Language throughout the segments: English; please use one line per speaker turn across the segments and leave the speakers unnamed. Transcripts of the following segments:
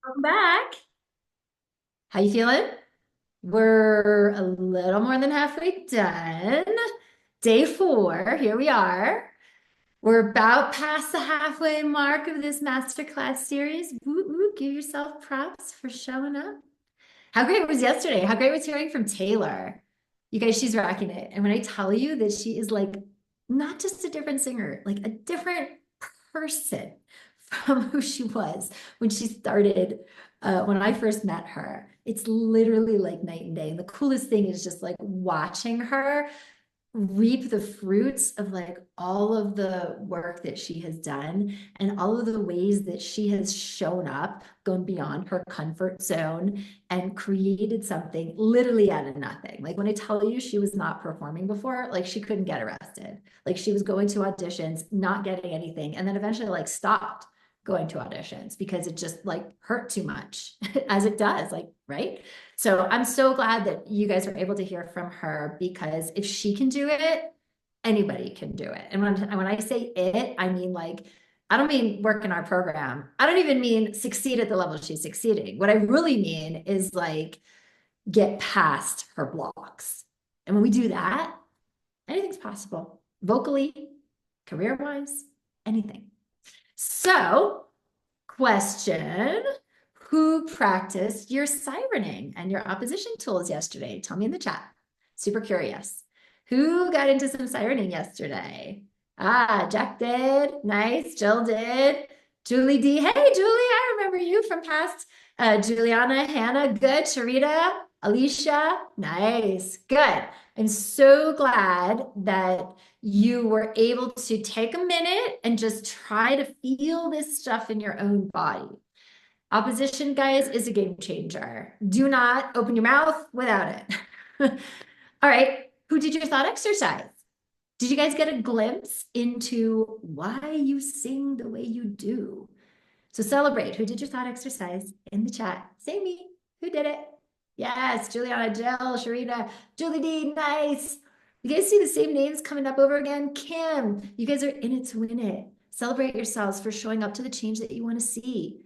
Welcome back. How you feeling? We're a little more than halfway done. Day 4, here we are. We're about past the halfway mark of this masterclass series. Woo, woo, give yourself props for showing up. How great was yesterday? How great was hearing from Taylor? You guys, she's rocking it. And when I tell you that she is like not just a different singer, like a different person from who she was when she started, when I first met her, it's literally like night and day. And the coolest thing is just like watching her reap the fruits of like all of the work that she has done and all of the ways that she has shown up, gone beyond her comfort zone and created something literally out of nothing. Like when I tell you she was not performing before, like she couldn't get arrested. Like she was going to auditions, not getting anything, and then eventually like stopped going to auditions because it just like hurt too much as it does, like, right? So I'm so glad that you guys were able to hear from her because if she can do it, anybody can do it. And when I say it, I mean like, I don't mean work in our program. I don't even mean succeed at the level she's succeeding. What I really mean is like get past her blocks. And when we do that, anything's possible. Vocally, career-wise, anything. So, question. Who practiced your sirening and your opposition tools yesterday? Tell me in the chat. Super curious. Who got into some sirening yesterday? Ah, Jack did. Nice. Jill did. Julie D. Hey, Julie, I remember you from past. Juliana, Hannah, good. Sharita, Alicia, nice. Good. I'm so glad that you were able to take a minute and just try to feel this stuff in your own body. Opposition, guys, is a game changer. Do not open your mouth without it. All right, who did your thought exercise? Did you guys get a glimpse into why you sing the way you do? So celebrate. Who did your thought exercise in the chat? Say me. Who did it? Yes, Juliana, Jill, Sharita, Julie D, nice. You guys see the same names coming up over again? Kim, you guys are in it to win it. Celebrate yourselves for showing up to the change that you want to see.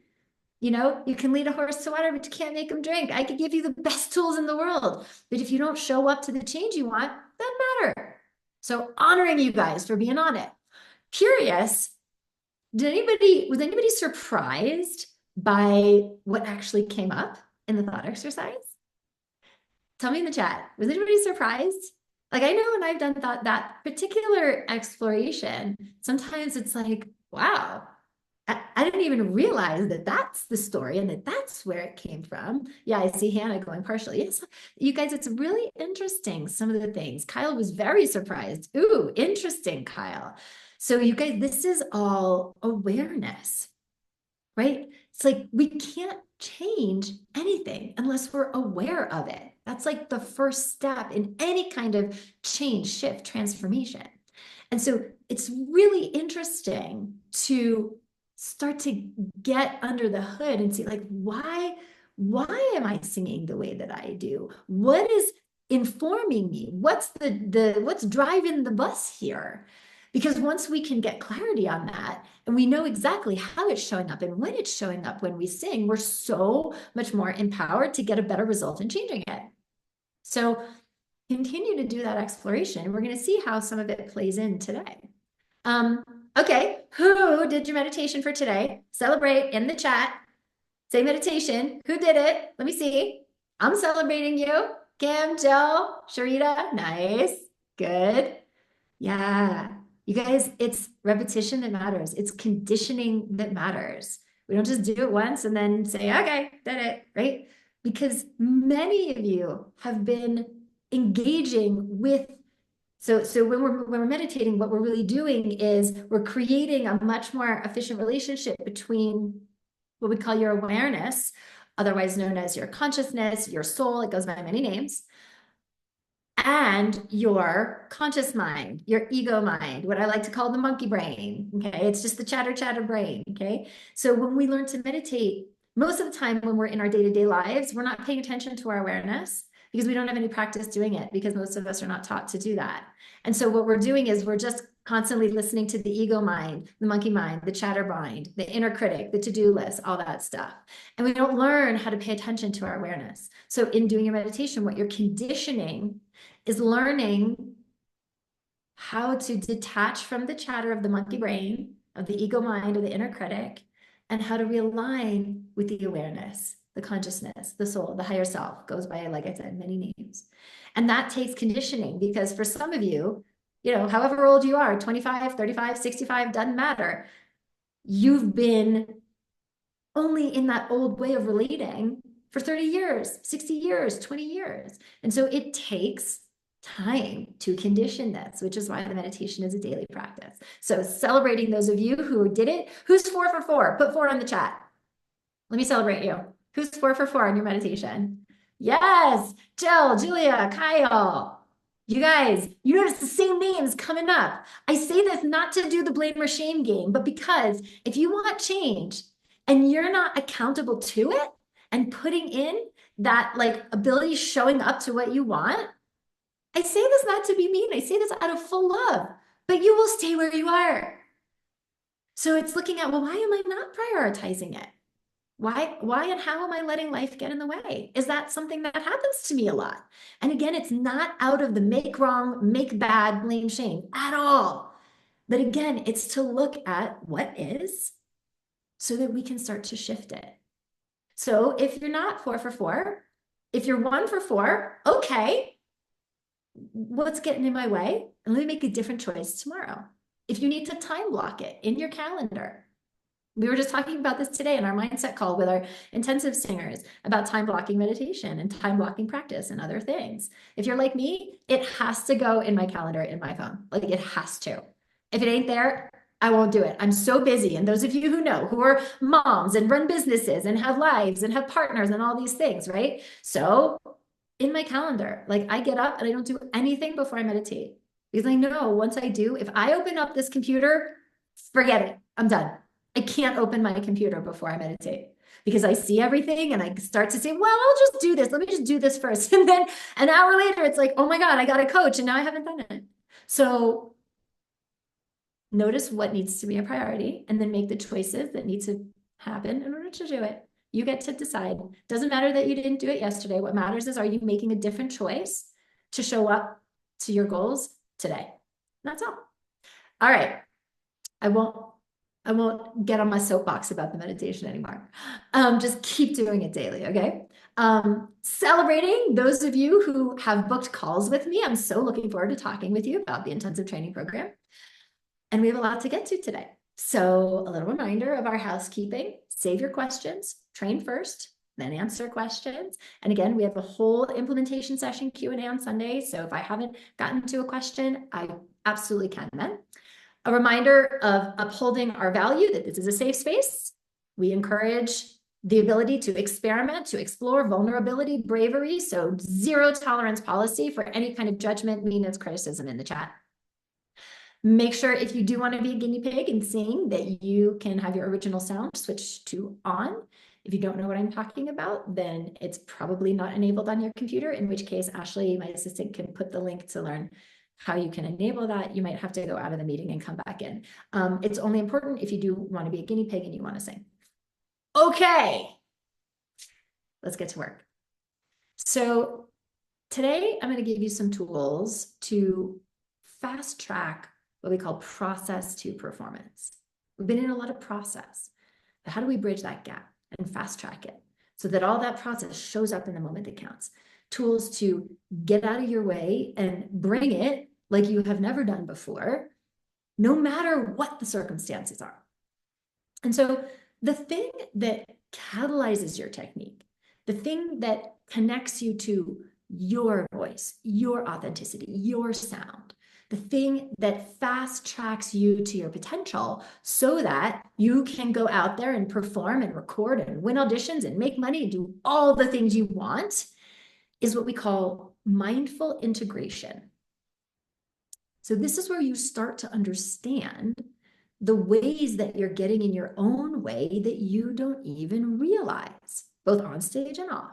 You know, you can lead a horse to water, but you can't make him drink. I could give you the best tools in the world, but if you don't show up to the change you want, doesn't matter. So honoring you guys for being on it. Curious, was anybody surprised by what actually came up in the thought exercise? Tell me in the chat. Was anybody surprised? Like I know when I've done that particular exploration, sometimes it's like, wow, I didn't even realize that that's the story and that that's where it came from. Yeah, I see Hannah going partially. Yes, you guys, it's really interesting, some of the things. Kyle was very surprised. Ooh, interesting, Kyle. So you guys, this is all awareness, right? It's like we can't change anything unless we're aware of it. That's like the first step in any kind of change, shift, transformation. And so it's really interesting to start to get under the hood and see like why am I singing the way that I do? What is informing me? What's what's driving the bus here? Because once we can get clarity on that and we know exactly how it's showing up and when it's showing up when we sing, we're so much more empowered to get a better result in changing it. So continue to do that exploration. We're going to see how some of it plays in today. Um, okay, who did your meditation for today? Celebrate in the chat. Say meditation. Who did it? Let me see. I'm celebrating you. Kim, Jill, Sharita. Nice. Good. Yeah. You guys, it's repetition that matters. It's conditioning that matters. We don't just do it once and then say, okay, did it, right? Because many of you have been engaging with so when we're meditating, what we're really doing is we're creating a much more efficient relationship between what we call your awareness, otherwise known as your consciousness, your soul, it goes by many names, and your conscious mind, your ego mind, what I like to call the monkey brain. Okay. It's just the chatter brain. Okay. So when we learn to meditate, most of the time when we're in our day-to-day lives, we're not paying attention to our awareness because we don't have any practice doing it because most of us are not taught to do that. And so what we're doing is we're just constantly listening to the ego mind, the monkey mind, the chatter mind, the inner critic, the to-do list, all that stuff. And we don't learn how to pay attention to our awareness. So in doing your meditation, what you're conditioning is learning how to detach from the chatter of the monkey brain, of the ego mind, or the inner critic, and how to realign with the awareness, the consciousness, the soul, the higher self. Goes by, like I said, many names. And that takes conditioning, because for some of you, however old you are, 25, 35, 65, doesn't matter. You've been only in that old way of relating for 30 years, 60 years, 20 years. And so it takes time to condition this, which is why the meditation is a daily practice. So celebrating those of you who did it. Who's 4 for 4? Put 4 in the chat. Let me celebrate you. Who's 4 for 4 on your meditation? Yes, Jill, Julia, Kyle. You guys, you notice the same names coming up. I say this not to do the blame or shame game, but because if you want change and you're not accountable to it and putting in that ability showing up to what you want, I say this not to be mean. I say this out of full love, but you will stay where you are. So it's looking at, well, why am I not prioritizing it? Why and how am I letting life get in the way? Is that something that happens to me a lot? And again, it's not out of the make wrong, make bad, blame, shame at all. But again, it's to look at what is so that we can start to shift it. So if you're not 4 for 4, if you're 1 for 4, okay, what's getting in my way? And let me make a different choice tomorrow. If you need to time block it in your calendar. We were just talking about this today in our mindset call with our intensive singers about time blocking meditation and time blocking practice and other things. If you're like me, it has to go in my calendar in my phone. It has to. If it ain't there, I won't do it. I'm so busy. And those of you who know, who are moms and run businesses and have lives and have partners and all these things, right? So in my calendar, I get up and I don't do anything before I meditate, because I know once I do, if I open up this computer, forget it. I'm done. I can't open my computer before I meditate, because I see everything and I start to say, well, I'll just do this. Let me just do this first. And then an hour later, it's like, oh my God, I got a coach and now I haven't done it. So notice what needs to be a priority and then make the choices that need to happen in order to do it. You get to decide. Doesn't matter that you didn't do it yesterday. What matters is, are you making a different choice to show up to your goals today? That's all. All right. I won't get on my soapbox about the meditation anymore. Just keep doing it daily, okay? Celebrating those of you who have booked calls with me. I'm so looking forward to talking with you about the intensive training program. And we have a lot to get to today. So a little reminder of our housekeeping: save your questions, train first, then answer questions. And again, we have a whole implementation session Q&A on Sunday. So if I haven't gotten to a question, I absolutely can then. A reminder of upholding our value that this is a safe space. We encourage the ability to experiment, to explore vulnerability, bravery. So 0 tolerance policy for any kind of judgment, meanness, criticism in the chat. Make sure, if you do want to be a guinea pig and sing, that you can have your original sound switched to on. If you don't know what I'm talking about, then it's probably not enabled on your computer, in which case Ashley, my assistant, can put the link to learn how you can enable that. You might have to go out of the meeting and come back in. It's only important if you do want to be a guinea pig and you want to sing. Okay, let's get to work. So today I'm going to give you some tools to fast track what we call process to performance. We've been in a lot of process, but how do we bridge that gap and fast track it so that all that process shows up in the moment that counts? Tools to get out of your way and bring it like you have never done before, no matter what the circumstances are. And so the thing that catalyzes your technique, the thing that connects you to your voice, your authenticity, your sound, the thing that fast tracks you to your potential so that you can go out there and perform and record and win auditions and make money and do all the things you want, is what we call mindful integration. So this is where you start to understand the ways that you're getting in your own way that you don't even realize, both on stage and off.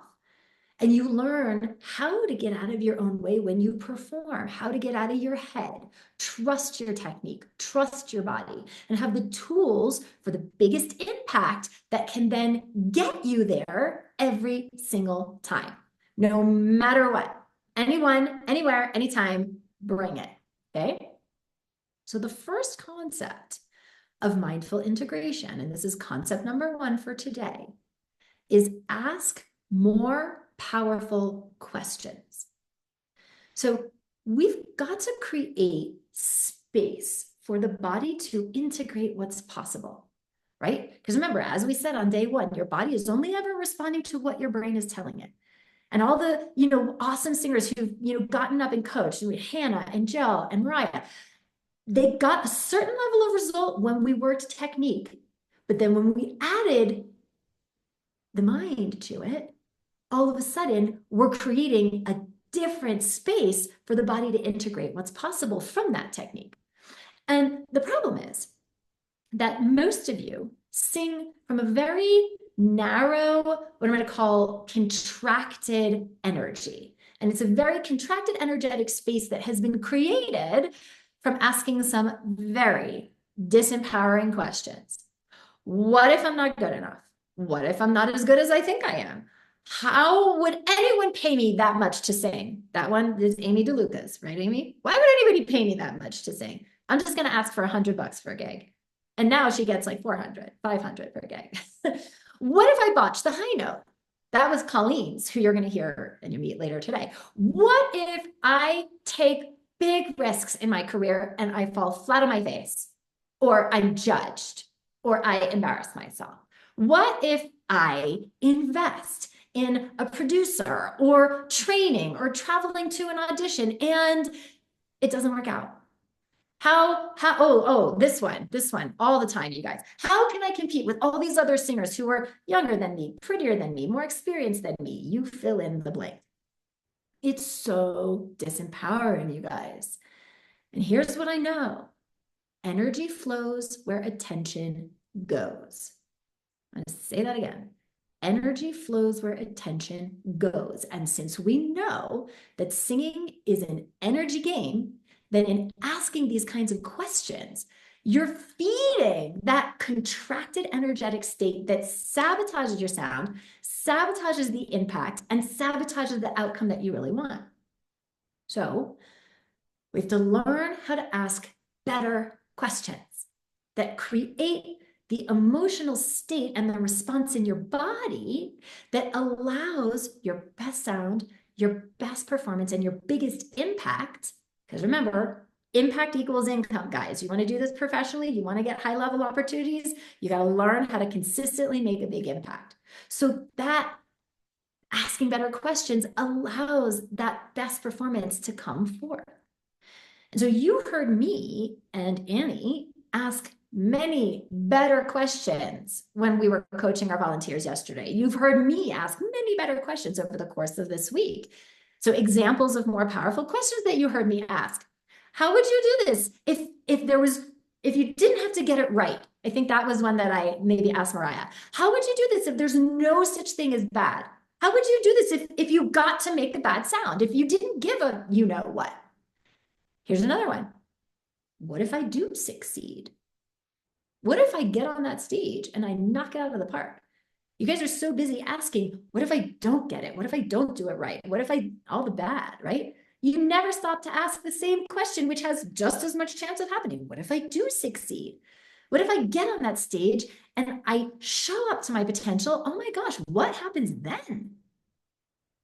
And you learn how to get out of your own way when you perform, how to get out of your head, trust your technique, trust your body, and have the tools for the biggest impact that can then get you there every single time, no matter what. Anyone, anywhere, anytime, bring it, okay? So the first concept of mindful integration, and this is concept number 1 for today, is ask more powerful questions. So we've got to create space for the body to integrate what's possible, right? Because remember, as we said on day 1, your body is only ever responding to what your brain is telling it. And all the, awesome singers who've, gotten up and coached, Hannah and Jill and Mariah, they got a certain level of result when we worked technique. But then when we added the mind to it, all of a sudden we're creating a different space for the body to integrate what's possible from that technique. And the problem is that most of you sing from a very narrow, what I'm going to call contracted energy. And it's a very contracted energetic space that has been created from asking some very disempowering questions. What if I'm not good enough? What if I'm not as good as I think I am? How would anyone pay me that much to sing? That one is Amy DeLuca's, right, Amy? Why would anybody pay me that much to sing? I'm just going to ask for $100 for a gig. And now she gets like 400, 500 per gig. What if I botch the high note? That was Colleen's, who you're going to hear and you meet later today. What if I take big risks in my career and I fall flat on my face, or I'm judged, or I embarrass myself? What if I invest in a producer or training or traveling to an audition and it doesn't work out? This one, all the time, you guys. How can I compete with all these other singers who are younger than me, prettier than me, more experienced than me? You fill in the blank. It's so disempowering, you guys. And here's what I know. Energy flows where attention goes. I'm going to say that again. Energy flows where attention goes. And since we know that singing is an energy game, then in asking these kinds of questions, you're feeding that contracted energetic state that sabotages your sound, sabotages the impact, and sabotages the outcome that you really want. So we have to learn how to ask better questions that create the emotional state and the response in your body that allows your best sound, your best performance, and your biggest impact. Because remember, impact equals income, guys. You want to do this professionally, you want to get high-level opportunities, you got to learn how to consistently make a big impact. So that asking better questions allows that best performance to come forth. And so you heard me and Annie ask many better questions when we were coaching our volunteers yesterday. You've heard me ask many better questions over the course of this week. So examples of more powerful questions that you heard me ask. How would you do this if you didn't have to get it right? I think that was one that I maybe asked Mariah. How would you do this if there's no such thing as bad? How would you do this if you got to make a bad sound, if you didn't give a you know what? Here's another one. What if I do succeed? What if I get on that stage and I knock it out of the park? You guys are so busy asking, what if I don't get it? What if I don't do it right? What if all the bad, right? You never stop to ask the same question, which has just as much chance of happening. What if I do succeed? What if I get on that stage and I show up to my potential? Oh my gosh, what happens then?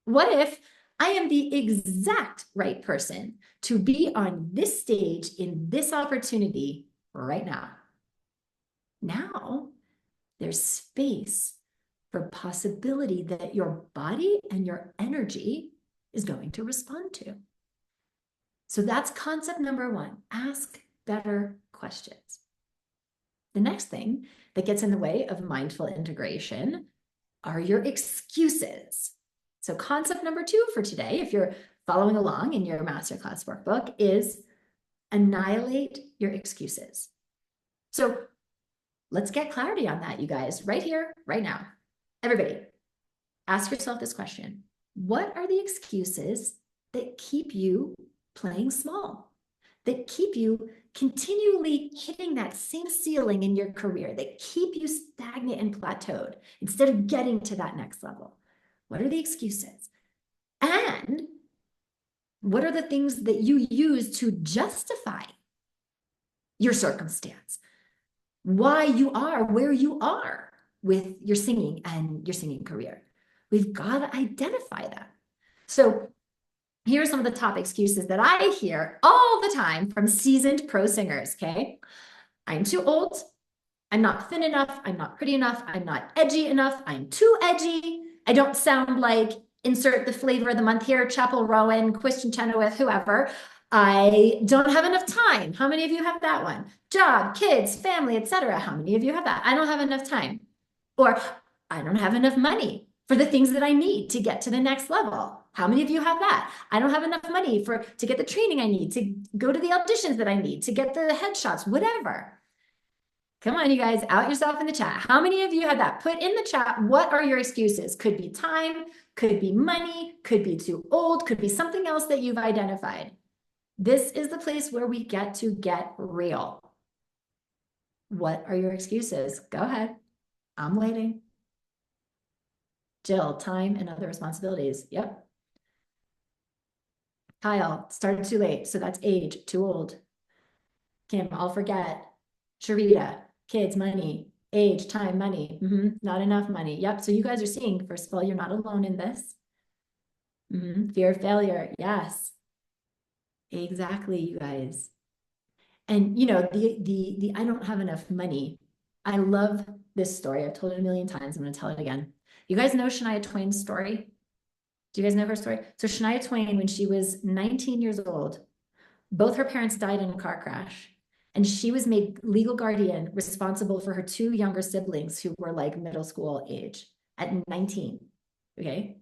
What if I am the exact right person to be on this stage in this opportunity right now? Now there's space for possibility that your body and your energy is going to respond to. So that's concept number 1, ask better questions. The next thing that gets in the way of mindful integration are your excuses. So concept number 2 for today, if you're following along in your Masterclass workbook, is annihilate your excuses. So let's get clarity on that, you guys, right here, right now. Everybody, ask yourself this question. What are the excuses that keep you playing small, that keep you continually hitting that same ceiling in your career, that keep you stagnant and plateaued instead of getting to that next level? What are the excuses? And what are the things that you use to justify your circumstance? Why you are where you are with your singing and your singing career? We've got to identify that. So here are some of the top excuses that I hear all the time from seasoned pro singers, okay? I'm too old. I'm not thin enough. I'm not pretty enough. I'm not edgy enough. I'm too edgy. I don't sound like insert the flavor of the month here, Chapel Rowan, Christian Chenoweth, whoever. I don't have enough time. How many of you have that one? Job, kids, family, etc. How many of you have that? I don't have enough time. Or I don't have enough money for the things that I need to get to the next level. How many of you have that? I don't have enough money to get the training I need, to go to the auditions that I need, to get the headshots, whatever. Come on, you guys, out yourself in the chat. How many of you have that? Put in the chat, what are your excuses? Could be time, could be money, could be too old, could be something else that you've identified. This is the place where we get to get real. What are your excuses? Go ahead. I'm waiting. Jill, time and other responsibilities. Yep. Kyle, started too late. So that's age, too old. Kim, I'll forget. Sharita, kids, money, age, time, money. Not enough money. Yep. So you guys are seeing, first of all, you're not alone in this. Fear of failure. Yes. Exactly, you guys. And you know, the I don't have enough money. I love this story. I've told it a million times. I'm going to tell it again. You guys know Shania Twain's story? Do you guys know her story? So Shania Twain, when she was 19 years old, both her parents died in a car crash. And she was made legal guardian responsible for her two younger siblings who were like middle school age at 19. Okay.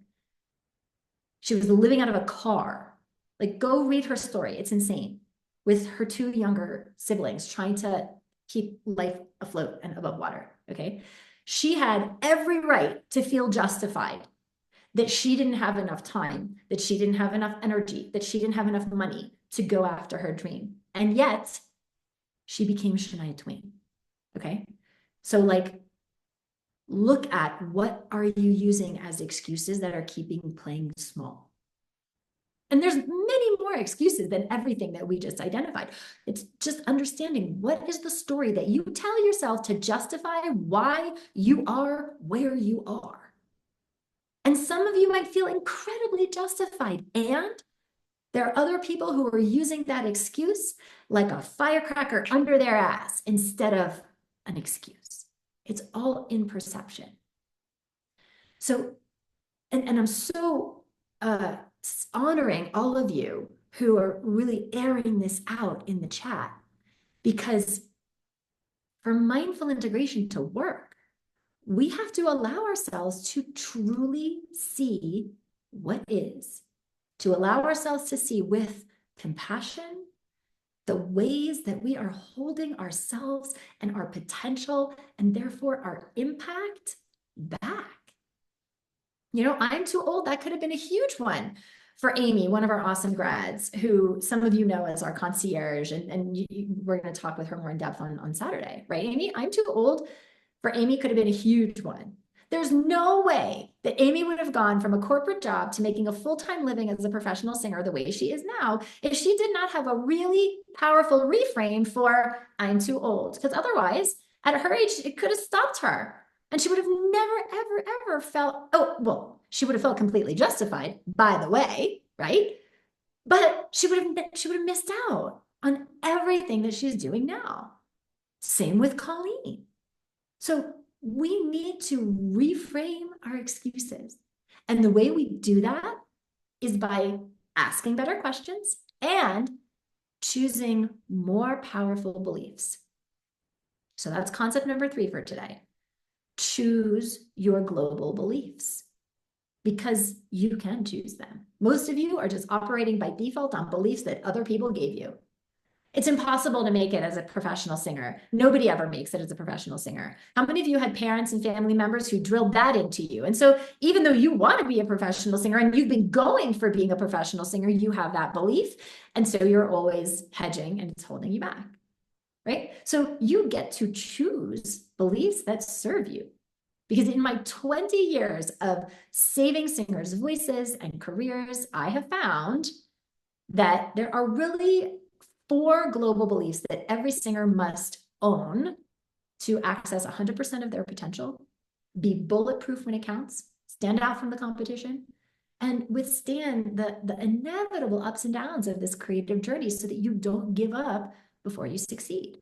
She was living out of a car. Like, go read her story. It's insane. With her two younger siblings trying to keep life afloat and above water. Okay. She had every right to feel justified that she didn't have enough time, that she didn't have enough energy, that she didn't have enough money to go after her dream. And yet she became Shania Twain. Okay. So like, look at what are you using as excuses that are keeping you playing small. And there's many more excuses than everything that we just identified. It's just understanding what is the story that you tell yourself to justify why you are where you are. And some of you might feel incredibly justified. And there are other people who are using that excuse like a firecracker under their ass instead of an excuse. It's all in perception. So, and I'm so honoring all of you who are really airing this out in the chat, because for mindful integration to work, we have to allow ourselves to truly see what is, to allow ourselves to see with compassion the ways that we are holding ourselves and our potential and therefore our impact back. You know, I'm too old. That could have been a huge one for Amy, one of our awesome grads, who some of you know as our concierge, and we're going to talk with her more in depth on Saturday, right, Amy? I'm too old. For Amy, could have been a huge one. There's no way that Amy would have gone from a corporate job to making a full-time living as a professional singer the way she is now if she did not have a really powerful reframe for I'm too old. Because otherwise, at her age, it could have stopped her. And she would have never, ever, ever felt, oh, well, she would have felt completely justified, by the way, right? But she would have missed out on everything that she's doing now. Same with Colleen. So we need to reframe our excuses. And the way we do that is by asking better questions and choosing more powerful beliefs. So that's concept number 3 for today. Choose your global beliefs, because you can choose them. Most of you are just operating by default on beliefs that other people gave you. It's impossible to make it as a professional singer. Nobody ever makes it as a professional singer. How many of you had parents and family members who drilled that into you? And so even though you want to be a professional singer and you've been going for being a professional singer, you have that belief. And so you're always hedging and it's holding you back, right? So you get to choose beliefs that serve you. Because in my 20 years of saving singers' voices and careers, I have found that there are really 4 global beliefs that every singer must own to access 100% of their potential, be bulletproof when it counts, stand out from the competition, and withstand the inevitable ups and downs of this creative journey so that you don't give up before you succeed.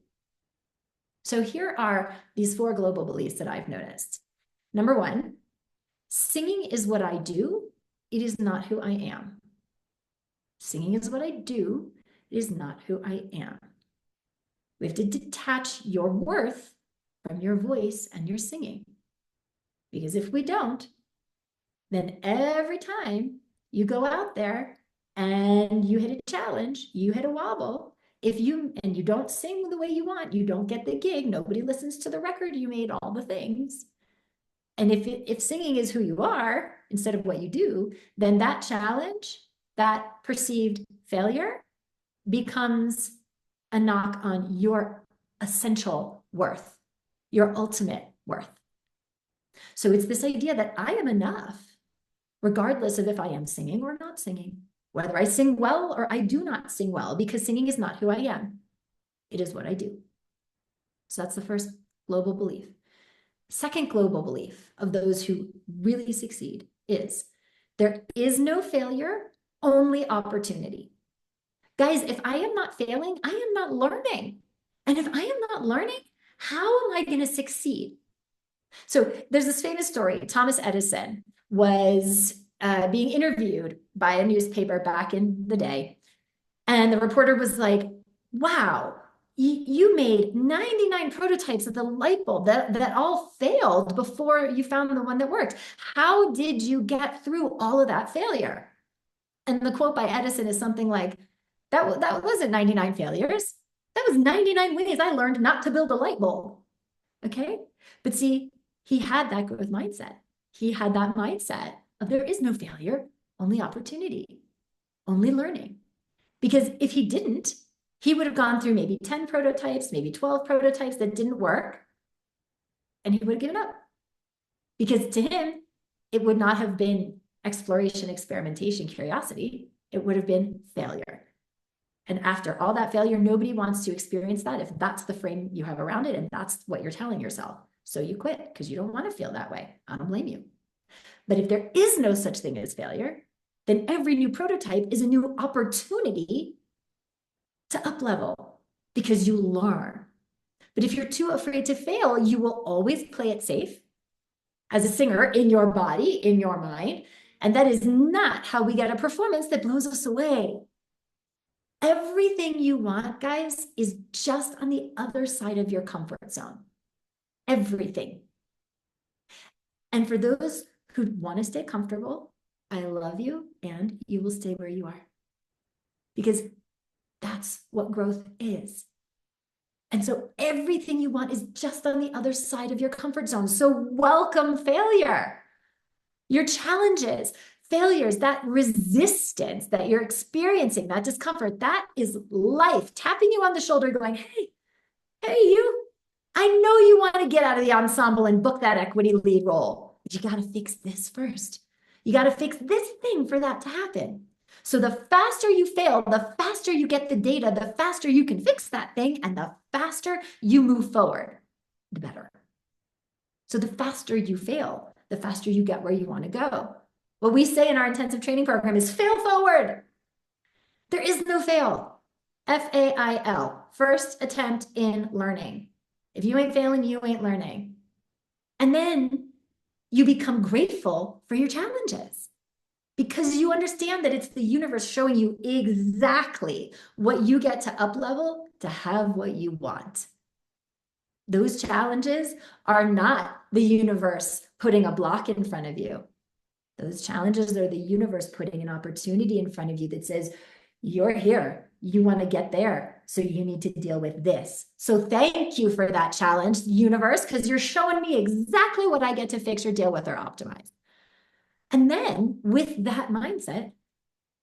So here are these 4 global beliefs that I've noticed. Number 1, singing is what I do. It is not who I am. Singing is what I do. It is not who I am. We have to detach your worth from your voice and your singing. Because if we don't, then every time you go out there and you hit a challenge, you hit a wobble, and you don't sing the way you want, you don't get the gig, nobody listens to the record you made, all the things. And if singing is who you are instead of what you do, then that challenge, that perceived failure, becomes a knock on your essential worth, your ultimate worth. So it's this idea that I am enough, regardless of if I am singing or not singing, whether I sing well or I do not sing well, because singing is not who I am. It is what I do. So that's the first global belief. Second global belief of those who really succeed is there is no failure, only opportunity. Guys, if I am not failing, I am not learning. And if I am not learning, how am I going to succeed? So there's this famous story. Thomas Edison was being interviewed by a newspaper back in the day. And the reporter was like, wow, you made 99 prototypes of the light bulb that all failed before you found the one that worked. How did you get through all of that failure? And the quote by Edison is something like, that wasn't 99 failures. That was 99 ways I learned not to build a light bulb. Okay? But see, he had that growth mindset. He had that mindset of there is no failure, only opportunity, only learning. Because if he didn't, he would have gone through maybe 10 prototypes, maybe 12 prototypes that didn't work, and he would have given up. Because to him, it would not have been exploration, experimentation, curiosity. It would have been failure. And after all that failure, nobody wants to experience that if that's the frame you have around it and that's what you're telling yourself. So you quit because you don't want to feel that way. I don't blame you. But if there is no such thing as failure, then every new prototype is a new opportunity to up-level because you learn. But if you're too afraid to fail, you will always play it safe as a singer in your body, in your mind. And that is not how we get a performance that blows us away. Everything you want, guys, is just on the other side of your comfort zone. Everything. And for those who want to stay comfortable, I love you, and you will stay where you are. Because that's what growth is. And so everything you want is just on the other side of your comfort zone. So welcome failure. Your challenges, failures, that resistance that you're experiencing, that discomfort, that is life tapping you on the shoulder going, hey, you, I know you want to get out of the ensemble and book that equity lead role, but you got to fix this first. You got to fix this thing for that to happen. So the faster you fail, the faster you get the data, the faster you can fix that thing, and the faster you move forward, the better. So the faster you fail, the faster you get where you want to go. What we say in our intensive training program is fail forward. There is no fail. F-A-I-L, first attempt in learning. If you ain't failing, you ain't learning. And then you become grateful for your challenges because you understand that it's the universe showing you exactly what you get to up-level to have what you want. Those challenges are not the universe putting a block in front of you. Those challenges are the universe putting an opportunity in front of you that says, you're here. You want to get there. So you need to deal with this. So thank you for that challenge, universe, because you're showing me exactly what I get to fix or deal with or optimize. And then with that mindset,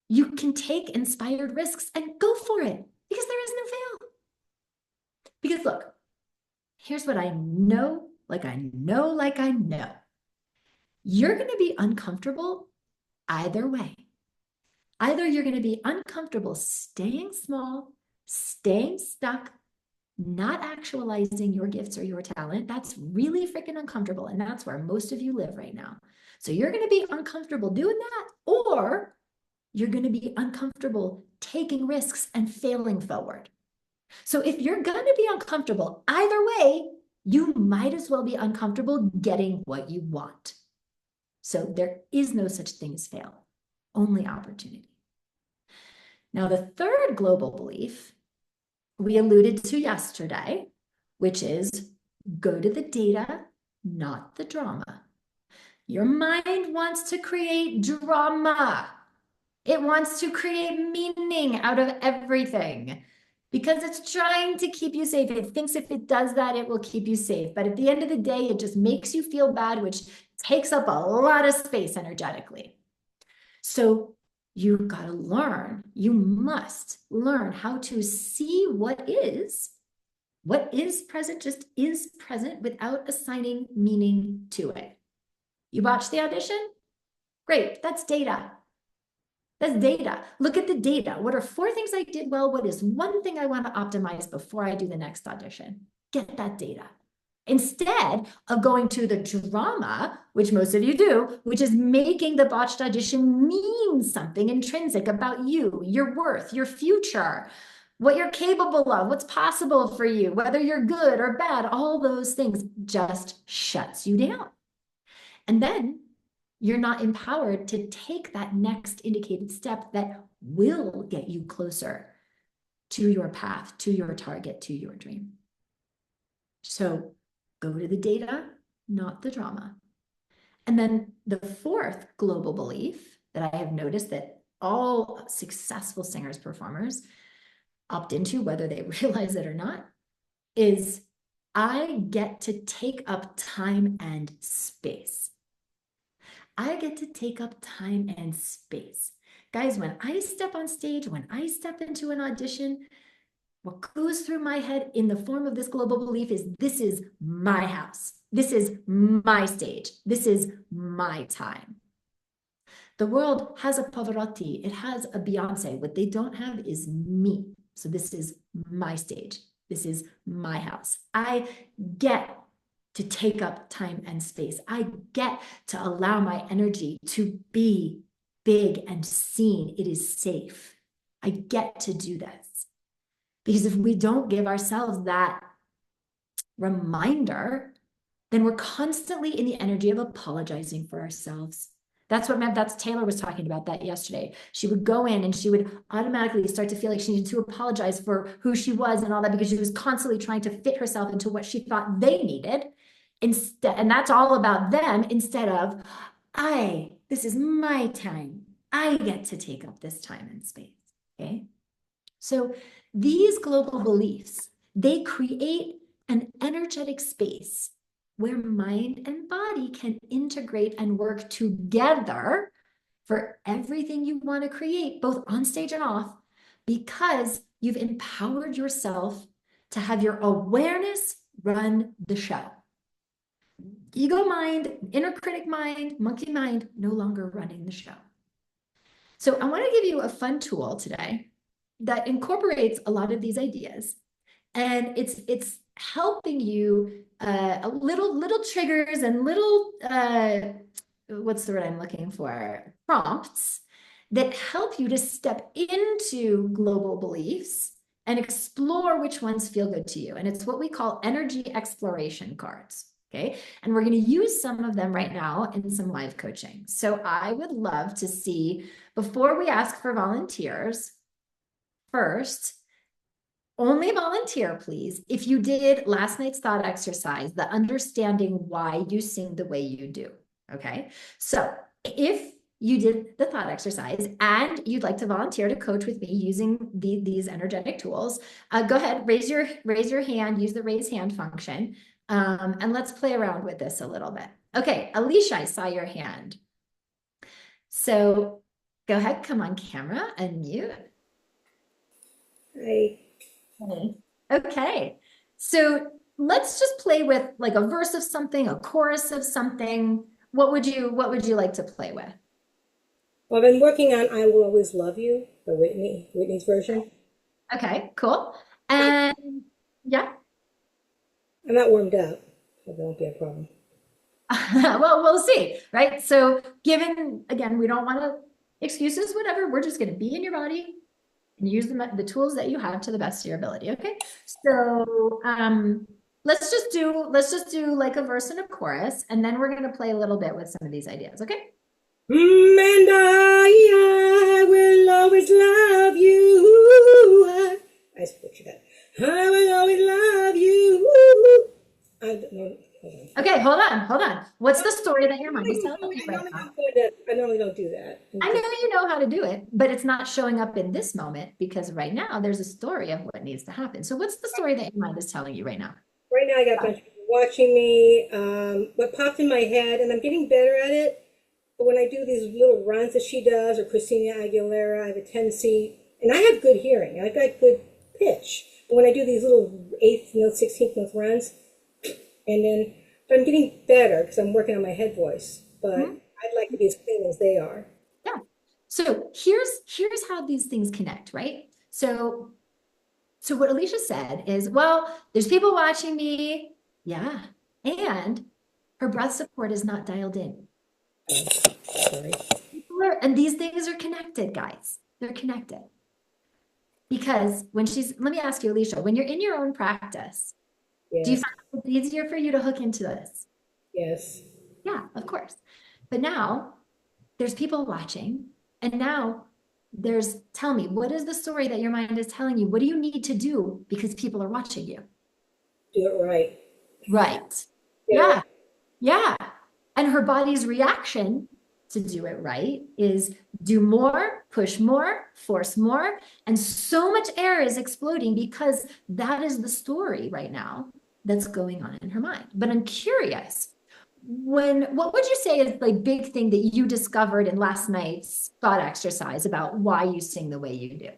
you can take inspired risks and go for it because there is no fail. Because look, here's what I know, like I know, like I know. You're going to be uncomfortable either way. Either you're going to be uncomfortable staying small, staying stuck, not actualizing your gifts or your talent. That's really freaking uncomfortable. And that's where most of you live right now. So you're going to be uncomfortable doing that, or you're going to be uncomfortable taking risks and failing forward. So if you're going to be uncomfortable either way, you might as well be uncomfortable getting what you want. So there is no such thing as fail, only opportunity. Now, the third global belief we alluded to yesterday, which is go to the data, not the drama. Your mind wants to create drama. It wants to create meaning out of everything because it's trying to keep you safe. It thinks if it does that, it will keep you safe. But at the end of the day, it just makes you feel bad, which takes up a lot of space energetically. So you've got to learn, you must learn how to see what is present, just is present without assigning meaning to it. You watch the audition? Great, that's data. That's data. Look at the data. What are 4 things I did well? What is 1 thing I want to optimize before I do the next audition? Get that data. Instead of going to the drama, which most of you do, which is making the botched audition mean something intrinsic about you, your worth, your future, what you're capable of, what's possible for you, whether you're good or bad, all those things just shuts you down. And then you're not empowered to take that next indicated step that will get you closer to your path, to your target, to your dream. So go to the data, not the drama. And then the 4th global belief that I have noticed that all successful singers, performers opt into, whether they realize it or not, is I get to take up time and space. I get to take up time and space. Guys, when I step on stage, when I step into an audition, what goes through my head in the form of this global belief is this is my house. This is my stage. This is my time. The world has a Pavarotti. It has a Beyonce. What they don't have is me. So this is my stage. This is my house. I get to take up time and space. I get to allow my energy to be big and seen. It is safe. I get to do this. Because if we don't give ourselves that reminder, then we're constantly in the energy of apologizing for ourselves. That's Taylor was talking about that yesterday. She would go in and she would automatically start to feel like she needed to apologize for who she was and all that because she was constantly trying to fit herself into what she thought they needed. Instead, and that's all about them instead of this is my time. I get to take up this time and space. Okay. So these global beliefs, they create an energetic space where mind and body can integrate and work together for everything you want to create, both on stage and off, because you've empowered yourself to have your awareness run the show. Ego mind, inner critic mind, monkey mind, no longer running the show. So I want to give you a fun tool today that incorporates a lot of these ideas, and it's helping you a little triggers and little what's the word I'm looking for, prompts that help you to step into global beliefs and explore which ones feel good to you. And it's what we call energy exploration cards. Okay. And we're going to use some of them right now in some live coaching. So I would love to see, before we ask for volunteers, first, only volunteer, please, if you did last night's thought exercise, the understanding why you sing the way you do. Okay. So if you did the thought exercise, and you'd like to volunteer to coach with me using these energetic tools, go ahead, raise your hand, use the raise hand function, and let's play around with this a little bit. Okay, Alicia, I saw your hand. So go ahead, come on camera, unmute.
Hi.
Okay, so let's just play with like a verse of something, a chorus of something. What would you like to play with?
Well, I've been working on "I Will Always Love You," the Whitney's version.
Okay, cool. And yeah,
I'm not warmed up, so that won't be a problem.
well, we'll see, right? So given, again, we don't want to excuses, whatever, we're just going to be in your body and use the tools that you have to the best of your ability. Okay. So let's just do like a verse and a chorus, and then we're going to play a little bit with some of these ideas. Okay.
And I will always love you. I butchered that. I will always love you. I don't know.
Okay, hold on. What's the story that your mind is telling you right now?
I normally don't do that.
I know you know how to do it, but it's not showing up in this moment because right now there's a story of what needs to happen. So what's the story that your mind is telling you right now?
Right now, I got a bunch of people watching me. What popped in my head, and I'm getting better at it. But when I do these little runs that she does, or Christina Aguilera, I have a tendency, and I have good hearing. I've got good pitch. But when I do these little eighth note, 16th note runs, and then, but I'm getting better because I'm working on my head voice. But I'd like to be as clean as they are.
Yeah. So here's how these things connect, right? So what Alicia said is, well, there's people watching me. Yeah. And her breath support is not dialed in.
Sorry.
And these things are connected, guys. They're connected. Because let me ask you, Alicia, when you're in your own practice, do you
Yes.
find it's easier for you to hook into this?
Yes.
Yeah, of course. But now there's people watching, and now tell me, what is the story that your mind is telling you? What do you need to do because people are watching you?
Do it right.
Right.
Yeah.
Yeah. Yeah. And her body's reaction to do it right is do more, push more, force more. And so much air is exploding because that is the story right now that's going on in her mind. But I'm curious, what would you say is the big thing that you discovered in last night's thought exercise about why you sing the way you do?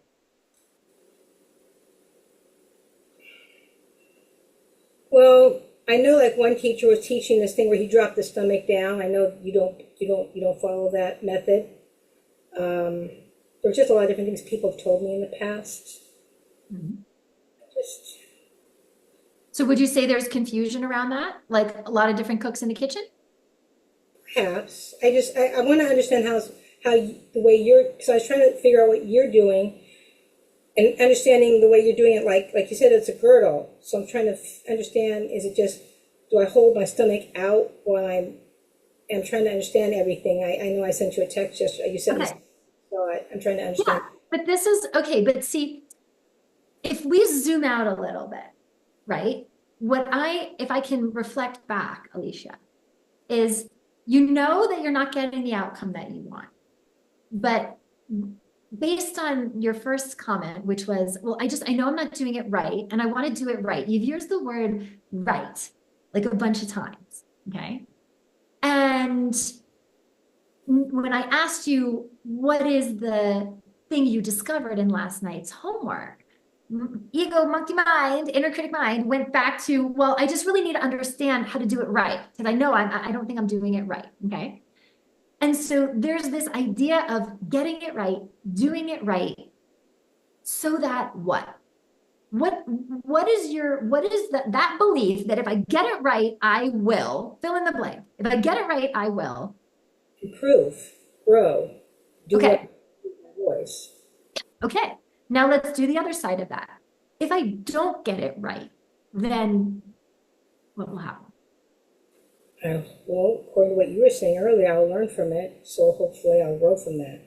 Well, I know like one teacher was teaching this thing where he dropped the stomach down. I know you don't follow that method. There's just a lot of different things people have told me in the past.
Mhm.
Just
So would you say there's confusion around that? Like a lot of different cooks in the kitchen?
perhaps I want to understand the way you're, because I was trying to figure out what you're doing and understanding the way you're doing it. Like you said, it's a girdle. So I'm trying to understand, is it just, do I hold my stomach out while I'm trying to understand everything? I know I sent you a text yesterday. You sent me,
Okay.
so I'm trying to understand.
Yeah, but this is okay. But see, if we zoom out a little bit, right? If I can reflect back, Alicia, is you know that you're not getting the outcome that you want. But based on your first comment, which was, well, I know I'm not doing it right, and I want to do it right. You've used the word right like a bunch of times, okay? And when I asked you, what is the thing you discovered in last night's homework? Ego, monkey mind, inner critic mind went back to, well, I just really need to understand how to do it right because I know I don't think I'm doing it right. Okay. And so there's this idea of getting it right, doing it right, so that what? What is that belief that if I get it right, I will fill in the blank. If I get it right, I will.
Improve, grow, do what
Okay.
voice.
Okay. Now let's do the other side of that. If I don't get it right, then what will happen?
Well, according to what you were saying earlier, I'll learn from it. So hopefully I'll grow from that.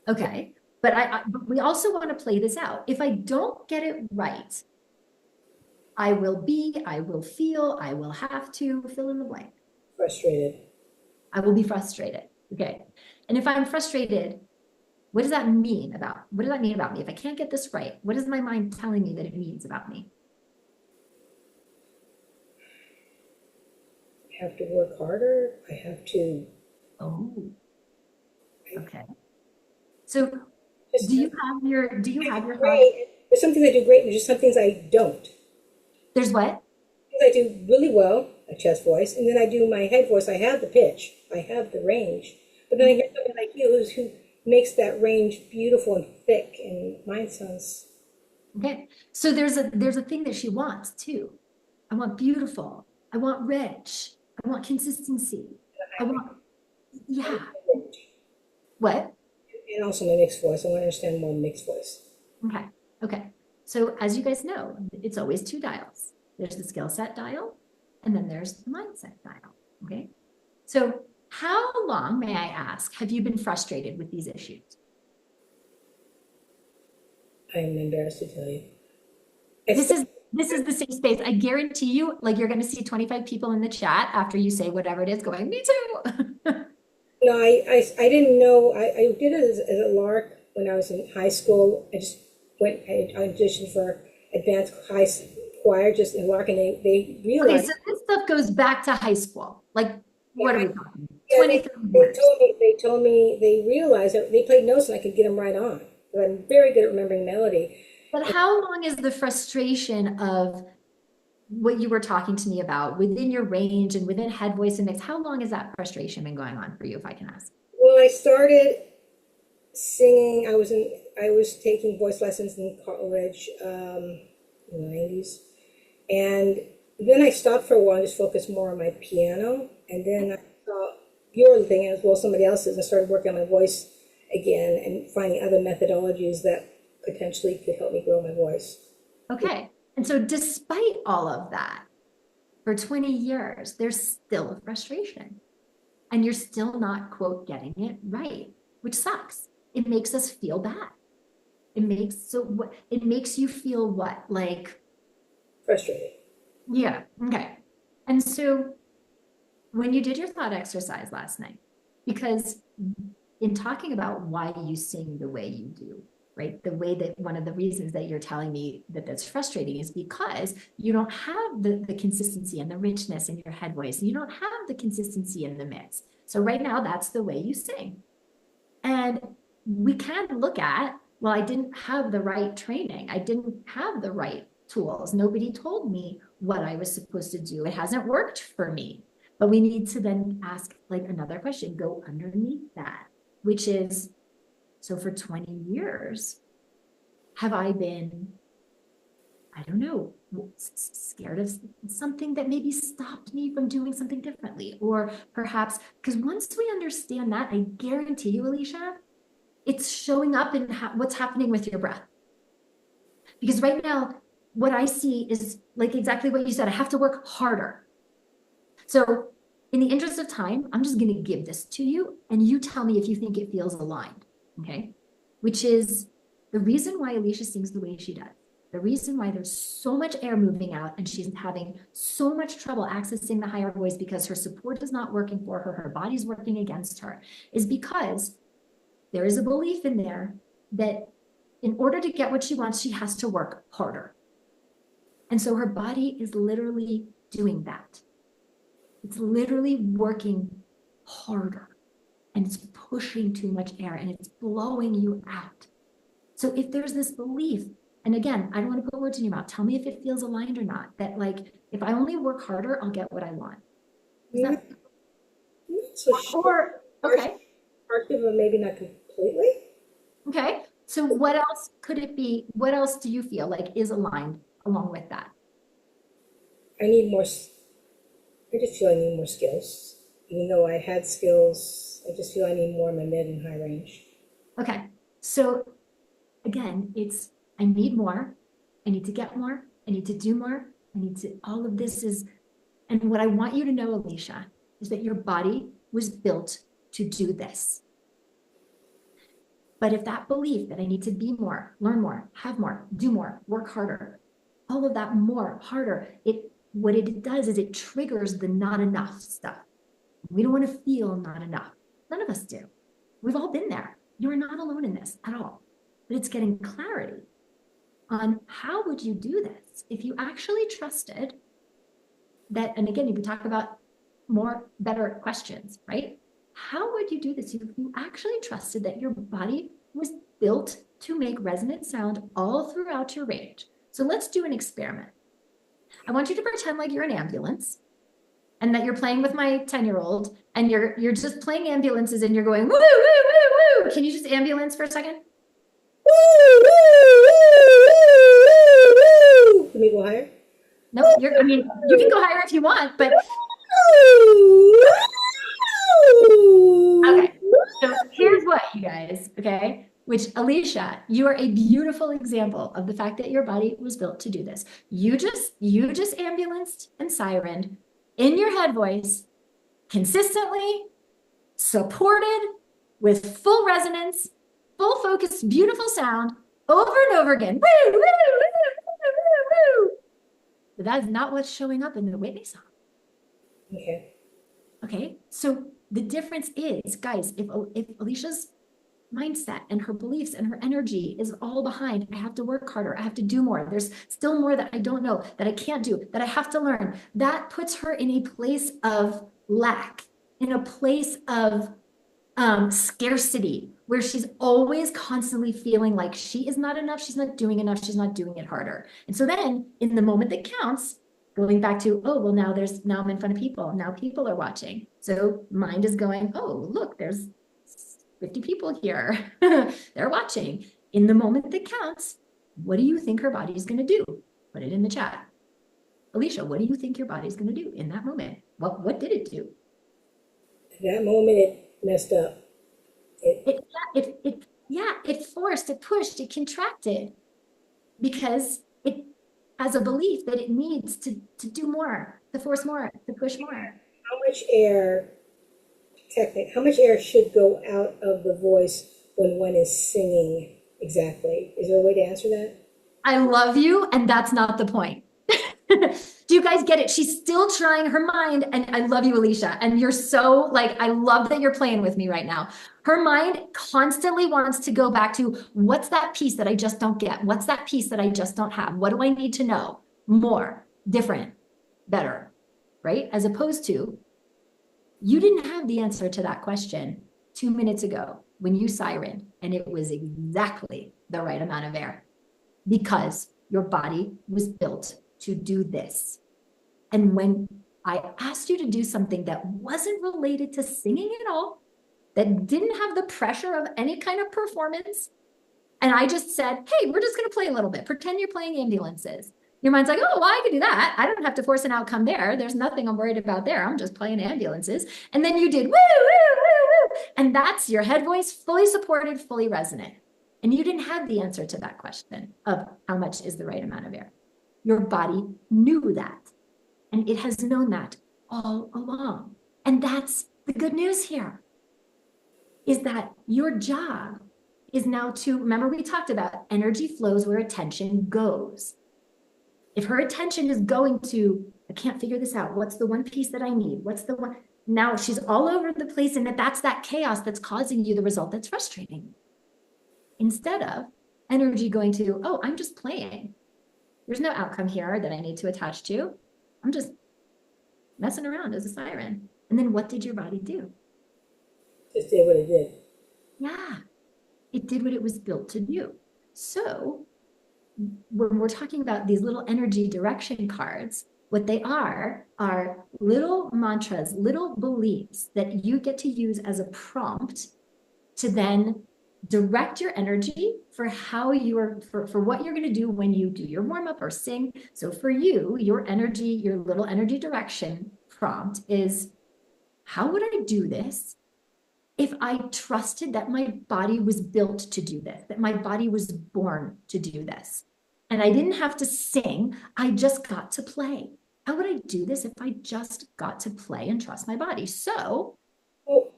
Okay. But we also want to play this out. If I don't get it right, I will feel, I will have to fill in the blank.
Frustrated.
I will be frustrated. Okay. And if I'm frustrated, what does that mean about me? If I can't get this right, what is my mind telling me that it means about me?
I have to work harder. I have to,
Oh,
I
okay. So
just,
do you
I
have
do
your thought?
great. There's some things I do great, and there's just some things I don't.
There's what?
I do really well, a chest voice, and then I do my head voice. I have the pitch, I have the range, but then I hear somebody like you who makes that range beautiful and thick, and mine sounds.
Okay. So there's a thing that she wants too. I want beautiful. I want rich. I want consistency. I want, yeah. What?
And also my mixed voice. I want to understand more mixed voice.
Okay. Okay. So as you guys know, it's always two dials. There's the skill set dial, and then there's the mindset dial. Okay. So how long, may I ask, have you been frustrated with these issues?
I'm embarrassed to tell you.
This
It's,
is this is the safe space. I guarantee you, like you're going to see 25 people in the chat after you say whatever it is going, me too.
no, I didn't know. I did it as a lark when I was in high school. I just went, I auditioned for advanced choir just in lark, and they
Okay,
realized.
so this stuff goes back to high school. Like,
Yeah,
what are we talking?
yeah,
20, 30
they
years.
told me, they realized that they played notes and I could get them right on. But I'm very good at remembering melody.
But how long is the frustration of what you were talking to me about within your range and within head, voice, and mix? How long has that frustration been going on for you, if I can ask?
Well, I started singing. I was taking voice lessons in college, in the 90s. And then I stopped for a while and just focused more on my piano. And then I saw your thing as well, somebody else's, and started working on my voice again and finding other methodologies that potentially could help me grow my voice.
Okay. And so despite all of that, for 20 years, there's still a frustration. And you're still not, quote, getting it right, which sucks. It makes us feel bad. It makes you feel what? Like,
Frustrated.
yeah, okay. And so when you did your thought exercise last night, because in talking about why you sing the way you do, right? The way that one of the reasons that you're telling me that that's frustrating is because you don't have the consistency and the richness in your head voice. And you don't have the consistency in the mix. So right now, that's the way you sing. And we can look at, well, I didn't have the right training. I didn't have the right tools. Nobody told me what I was supposed to do. It hasn't worked for me. But we need to then ask like another question, go underneath that, which is, so for 20 years, have I been, I don't know, scared of something that maybe stopped me from doing something differently? Or perhaps, because once we understand that, I guarantee you, Alicia, it's showing up in what's happening with your breath. Because right now, what I see is like exactly what you said. I have to work harder. So in the interest of time, I'm just going to give this to you and you tell me if you think it feels aligned. Okay. Which is the reason why Alicia sings the way she does. The reason why there's so much air moving out and she's having so much trouble accessing the higher voice because her support is not working for her, her body's working against her, is because there is a belief in there that in order to get what she wants, she has to work harder. And so her body is literally doing that. It's literally working harder and it's pushing too much air and it's blowing you out. So if there's this belief, and again, I don't want to put words in your mouth, tell me if it feels aligned or not, that like, if I only work harder, I'll get what I want. Is
Not,
that,
not so sure.
or, okay,
Partially, but maybe not completely.
okay. So what else could it be? What else do you feel like is aligned along with that?
I need more. I just feel I need more skills. Even though I had skills, I just feel I need more in my mid and high range.
Okay. So again, it's, I need more. I need to get more. I need to do more. I need to, all of this is, and what I want you to know, Alicia, is that your body was built to do this. But if that belief that I need to be more, learn more, have more, do more, work harder, all of that more, harder, what it does is it triggers the not enough stuff. We don't want to feel not enough. None of us do. We've all been there. You are not alone in this at all. But it's getting clarity on how would you do this if you actually trusted that, and again, you could talk about more better questions, right? How would you do this if you actually trusted that your body was built to make resonant sound all throughout your range? So let's do an experiment. I want you to pretend like you're an ambulance and that you're playing with my 10-year-old and you're just playing ambulances and you're going, woo, woo, woo, woo. Can you just ambulance for a second?
Woo, woo, woo, woo, woo, woo. Can we go higher?
Nope, I mean, you can go higher if you want, but okay. So here's what, you guys, okay? Which, Alicia, you are a beautiful example of the fact that your body was built to do this. You just ambulanced and sirened in your head voice, consistently, supported with full resonance, full focus, beautiful sound, over and over again. Woo, woo, woo, woo, woo, woo. But that is not what's showing up in the Whitney song.
Okay.
Okay, so the difference is, guys, if Alicia's mindset and her beliefs and her energy is all behind, I have to work harder, I have to do more, there's still more that I don't know, that I can't do, that I have to learn, that puts her in a place of lack, in a place of scarcity, where she's always constantly feeling like she is not enough, she's not doing enough, she's not doing it harder. And so then in the moment that counts, going back to, oh, well, now I'm in front of people. Now people are watching. So mind is going, oh, look, there's 50 people here. They're watching. In the moment that counts, what do you think her body is going to do? Put it in the chat. Alicia, what do you think your body's going to do in that moment? What did it do?
That moment it messed up.
It forced, it pushed, it contracted because it has a belief that it needs to do more, to force more, to push more.
How much air should go out of the voice when one is singing exactly? Is there a way to answer that?
I love you, and that's not the point. Do you guys get it? She's still trying her mind, and I love you, Alicia. And you're so like, I love that you're playing with me right now. Her mind constantly wants to go back to what's that piece that I just don't get? What's that piece that I just don't have? What do I need to know? More, different, better, right? As opposed to, you didn't have the answer to that question 2 minutes ago when you sirened, and it was exactly the right amount of air because your body was built to do this. And when I asked you to do something that wasn't related to singing at all, that didn't have the pressure of any kind of performance, and I just said, hey, we're just going to play a little bit. Pretend you're playing ambulances. Your mind's like, oh, well, I can do that. I don't have to force an outcome there. There's nothing I'm worried about there. I'm just playing ambulances. And then you did woo, woo, woo, woo. And that's your head voice, fully supported, fully resonant. And you didn't have the answer to that question of how much is the right amount of air. Your body knew that. And it has known that all along. And that's the good news here, is that your job is now to, remember we talked about energy flows where attention goes. If her attention is going to, I can't figure this out. What's the one piece that I need? What's the one? Now she's all over the place, and that's that chaos that's causing you the result that's frustrating. Instead of energy going to, oh, I'm just playing. There's no outcome here that I need to attach to. I'm just messing around as a siren. And then what did your body do?
Just did what it did.
Yeah, it did what it was built to do. So when we're talking about these little energy direction cards, what they are little mantras, little beliefs that you get to use as a prompt to then direct your energy for how you are, for what you're going to do when you do your warm-up or sing. So for you, your energy, your little energy direction prompt is, how would I do this if I trusted that my body was built to do this, that my body was born to do this? And I didn't have to sing, I just got to play. How would I do this if I just got to play and trust my body? So,
Well,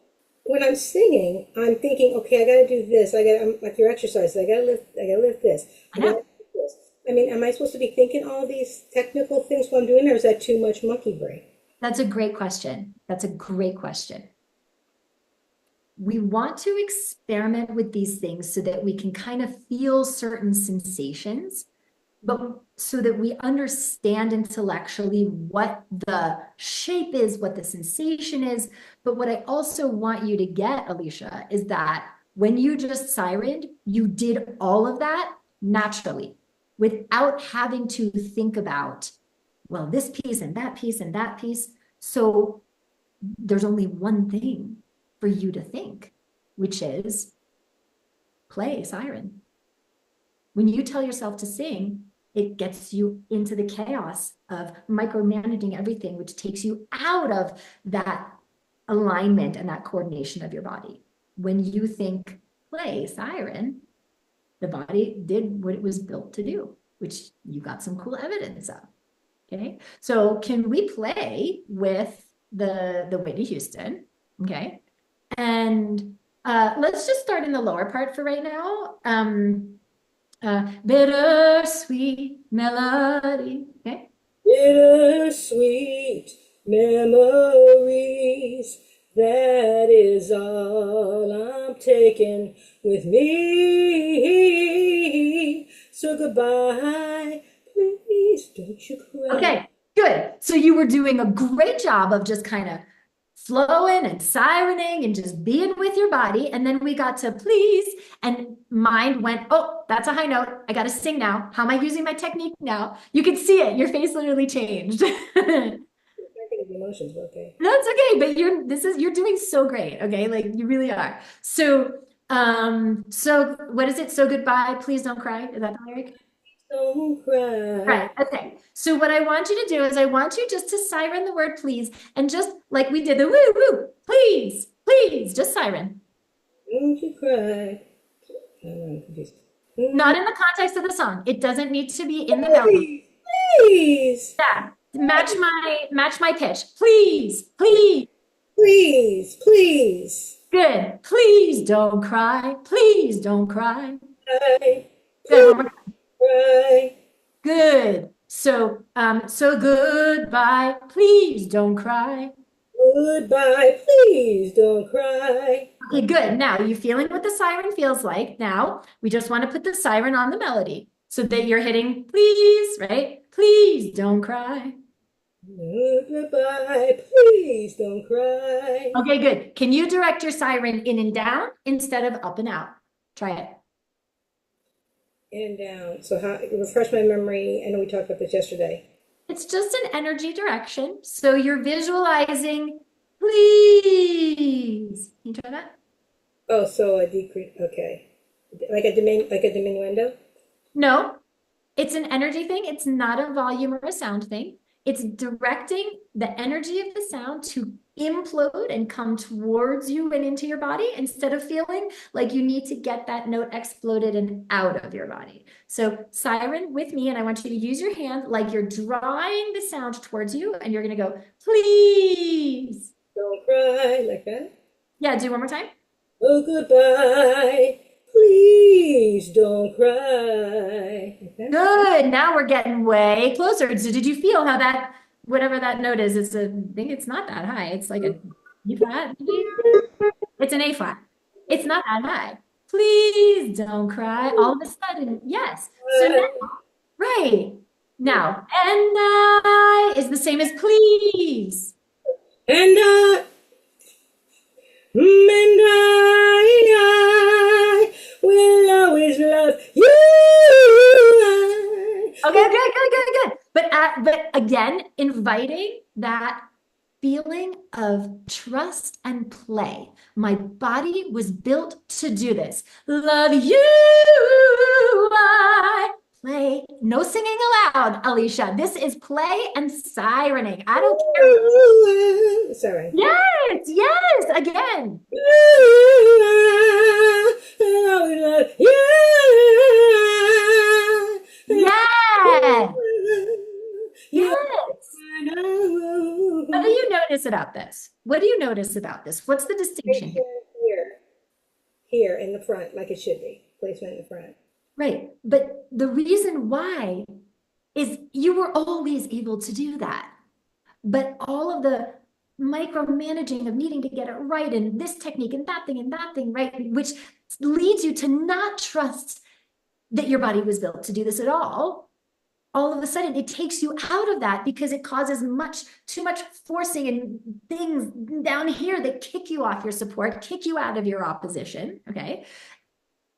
when I'm singing, I'm thinking, okay, I got to do this. I'm like your exercise. I got to lift this.
I know.
This. I mean, am I supposed to be thinking all these technical things while I'm doing it, or is that too much monkey brain?
That's a great question. That's a great question. we want to experiment with these things so that we can kind of feel certain sensations, but so that we understand intellectually what the shape is, what the sensation is. But what I also want you to get, Alicia, is that when you just sirened, you did all of that naturally without having to think about, well, this piece and that piece and that piece. So there's only one thing for you to think, which is play siren. When you tell yourself to sing, it gets you into the chaos of micromanaging everything, which takes you out of that alignment and that coordination of your body. When you think play siren, the body did what it was built to do, which you got some cool evidence of. Okay, so can we play with the Whitney Houston? Okay, and let's just start in the lower part for right now. Bittersweet melody. Okay.
Bittersweet memories, that is all I'm taking with me. So goodbye, please don't you cry.
Okay, good. So you were doing a great job of just kind of flowing and sirening and just being with your body. And then we got to please, and mind went, oh, that's a high note. I got to sing now. How am I using my technique now? You can see it. Your face literally changed.
I think of the emotions, but okay.
That's okay, but you're doing so great. Okay, like you really are. So what is it? So goodbye, please don't cry. Is that the lyric?
Don't cry.
Right. Okay. So what I want you to do is I want you just to siren the word please, and just like we did the woo woo, please, please, just siren.
Don't you cry. I'm confused.
Not in the context of the song. It doesn't need to be in the melody.
Please,
Yeah. Match my pitch. Please, please.
please, please.
Good. Please don't cry. Please don't cry.
Cry,
Good. One more time.
cry.
Good. So goodbye. Please don't cry.
Goodbye, please don't cry.
Okay, good. Now you feeling what the siren feels like. Now we just want to put the siren on the melody so that you're hitting please, right? Please don't cry.
Goodbye, please don't cry.
Okay, good. Can you direct your siren in and down instead of up and out? Try it.
In and down. So how refresh my memory. I know we talked about this yesterday.
It's just an energy direction. So you're visualizing, please. Can you try that?
Oh, so a decrease. Okay, like a diminuendo.
No, it's an energy thing. It's not a volume or a sound thing. It's directing the energy of the sound to implode and come towards you and into your body instead of feeling like you need to get that note exploded and out of your body. So siren with me, and I want you to use your hand like you're drawing the sound towards you, and you're going to go, please.
Don't cry, like that.
Yeah, do one more time.
Oh, goodbye, please don't cry. Okay.
Good. Now we're getting way closer. So did you feel how that, whatever that note is, I think it's not that high. It's like a E flat. It's an A flat. It's not that high. Please don't cry. All of a sudden, yes. So now, right. Now, and I is the same as please.
And I will always love you.
Okay, good. But again, inviting that feeling of trust and play. My body was built to do this. Love you, I play. No singing aloud, Alicia. This is play and sirening. I don't care.
Sorry.
Yes, again. Yeah. Yes. What do you notice about this? What do you notice about this? What's the distinction here?
Here in the front, like it should be. Placement in the front.
Right. But the reason why is you were always able to do that. But all of the micromanaging of needing to get it right and this technique and that thing, right? Which leads you to not trust that your body was built to do this at all of a sudden it takes you out of that because it causes too much forcing and things down here that kick you off your support, kick you out of your opposition, okay?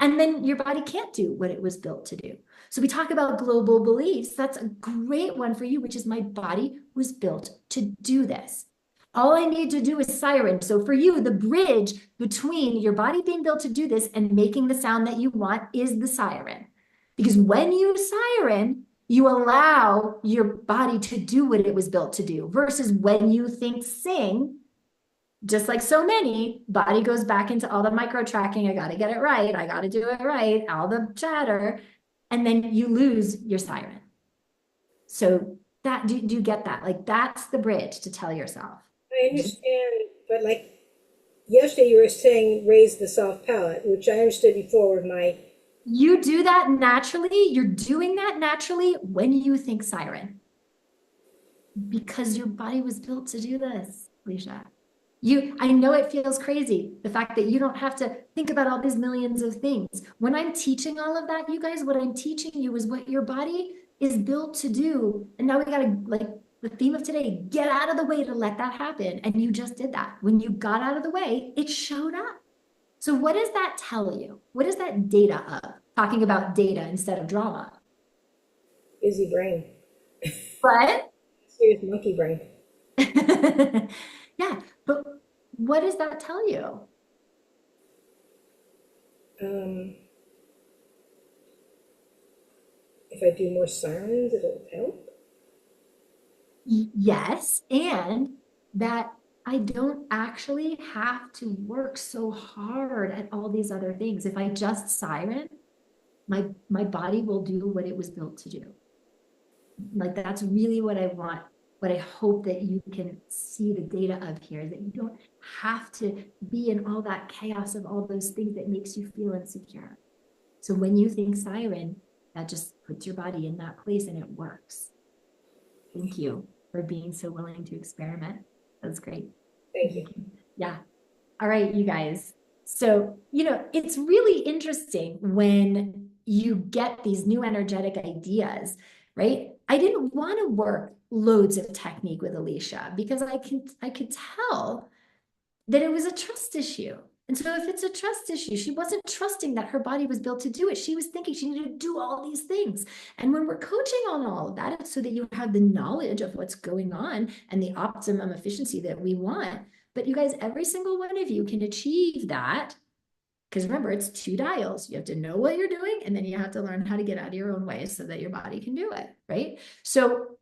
And then your body can't do what it was built to do. So we talk about global beliefs. That's a great one for you, which is my body was built to do this. All I need to do is siren. So for you, the bridge between your body being built to do this and making the sound that you want is the siren. Because when you siren, you allow your body to do what it was built to do versus when you think sing, just like so many, body goes back into all the micro tracking. I got to get it right. I got to do it right. All the chatter. And then you lose your siren. So that, do you get that? Like that's the bridge to tell yourself.
I understand, but like yesterday you were saying raise the soft palate, which I understood before with my,
You do that naturally. You're doing that naturally when you think siren. Because your body was built to do this, Alicia. I know it feels crazy, the fact that you don't have to think about all these millions of things. When I'm teaching all of that, you guys, what I'm teaching you is what your body is built to do. And now we got to, like the theme of today, get out of the way to let that happen. And you just did that. When you got out of the way, it showed up. So what does that tell you? What is that data of? Talking about data instead of drama.
busy brain,
But
serious monkey brain.
yeah, but what does that tell you?
Um, if I do more sirens, it'll help.
Yes, and that I don't actually have to work so hard at all these other things. If I just siren, my body will do what it was built to do. Like that's really what I want, what I hope that you can see the data of here, that you don't have to be in all that chaos of all those things that makes you feel insecure. So when you think siren, that just puts your body in that place and it works. Thank you for being so willing to experiment. That's great.
Thank you.
Yeah. All right, you guys. So, it's really interesting when you get these new energetic ideas, right? I didn't want to work loads of technique with Alicia because I could tell that it was a trust issue. And so if it's a trust issue, she wasn't trusting that her body was built to do it. She was thinking she needed to do all these things. And when we're coaching on all of that, it's so that you have the knowledge of what's going on and the optimum efficiency that we want. But you guys, every single one of you can achieve that. Because remember, it's 2 dials. You have to know what you're doing, and then you have to learn how to get out of your own way so that your body can do it, right? So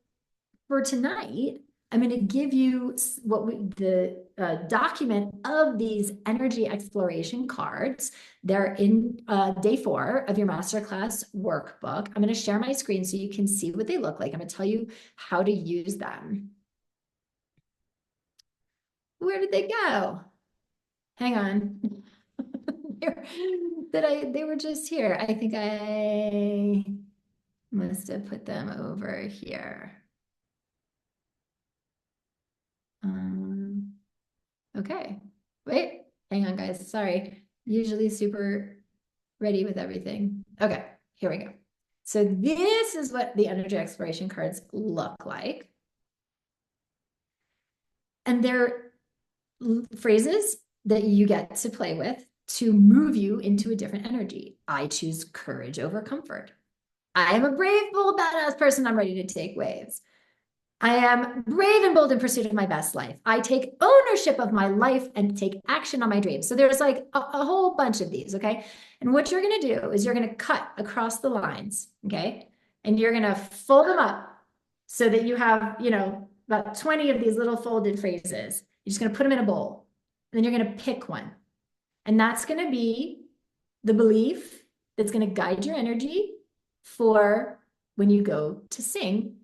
for tonight, I'm going to give you the document of these energy exploration cards. They're in day 4 of your masterclass workbook. I'm going to share my screen so you can see what they look like. I'm going to tell you how to use them. Where did they go? Hang on. They were just here. I think I must have put them over here. Okay, wait, hang on guys, sorry. Usually super ready with everything. Okay, here we go. So this is what the energy exploration cards look like. And they're phrases that you get to play with to move you into a different energy. I choose courage over comfort. I am a brave, bold, badass person. I'm ready to take waves. I am brave and bold in pursuit of my best life. I take ownership of my life and take action on my dreams. So there's like a whole bunch of these, okay? And what you're going to do is you're going to cut across the lines, okay? And you're going to fold them up so that you have, about 20 of these little folded phrases. You're just going to put them in a bowl. And then you're going to pick one. And that's going to be the belief that's going to guide your energy for when you go to sing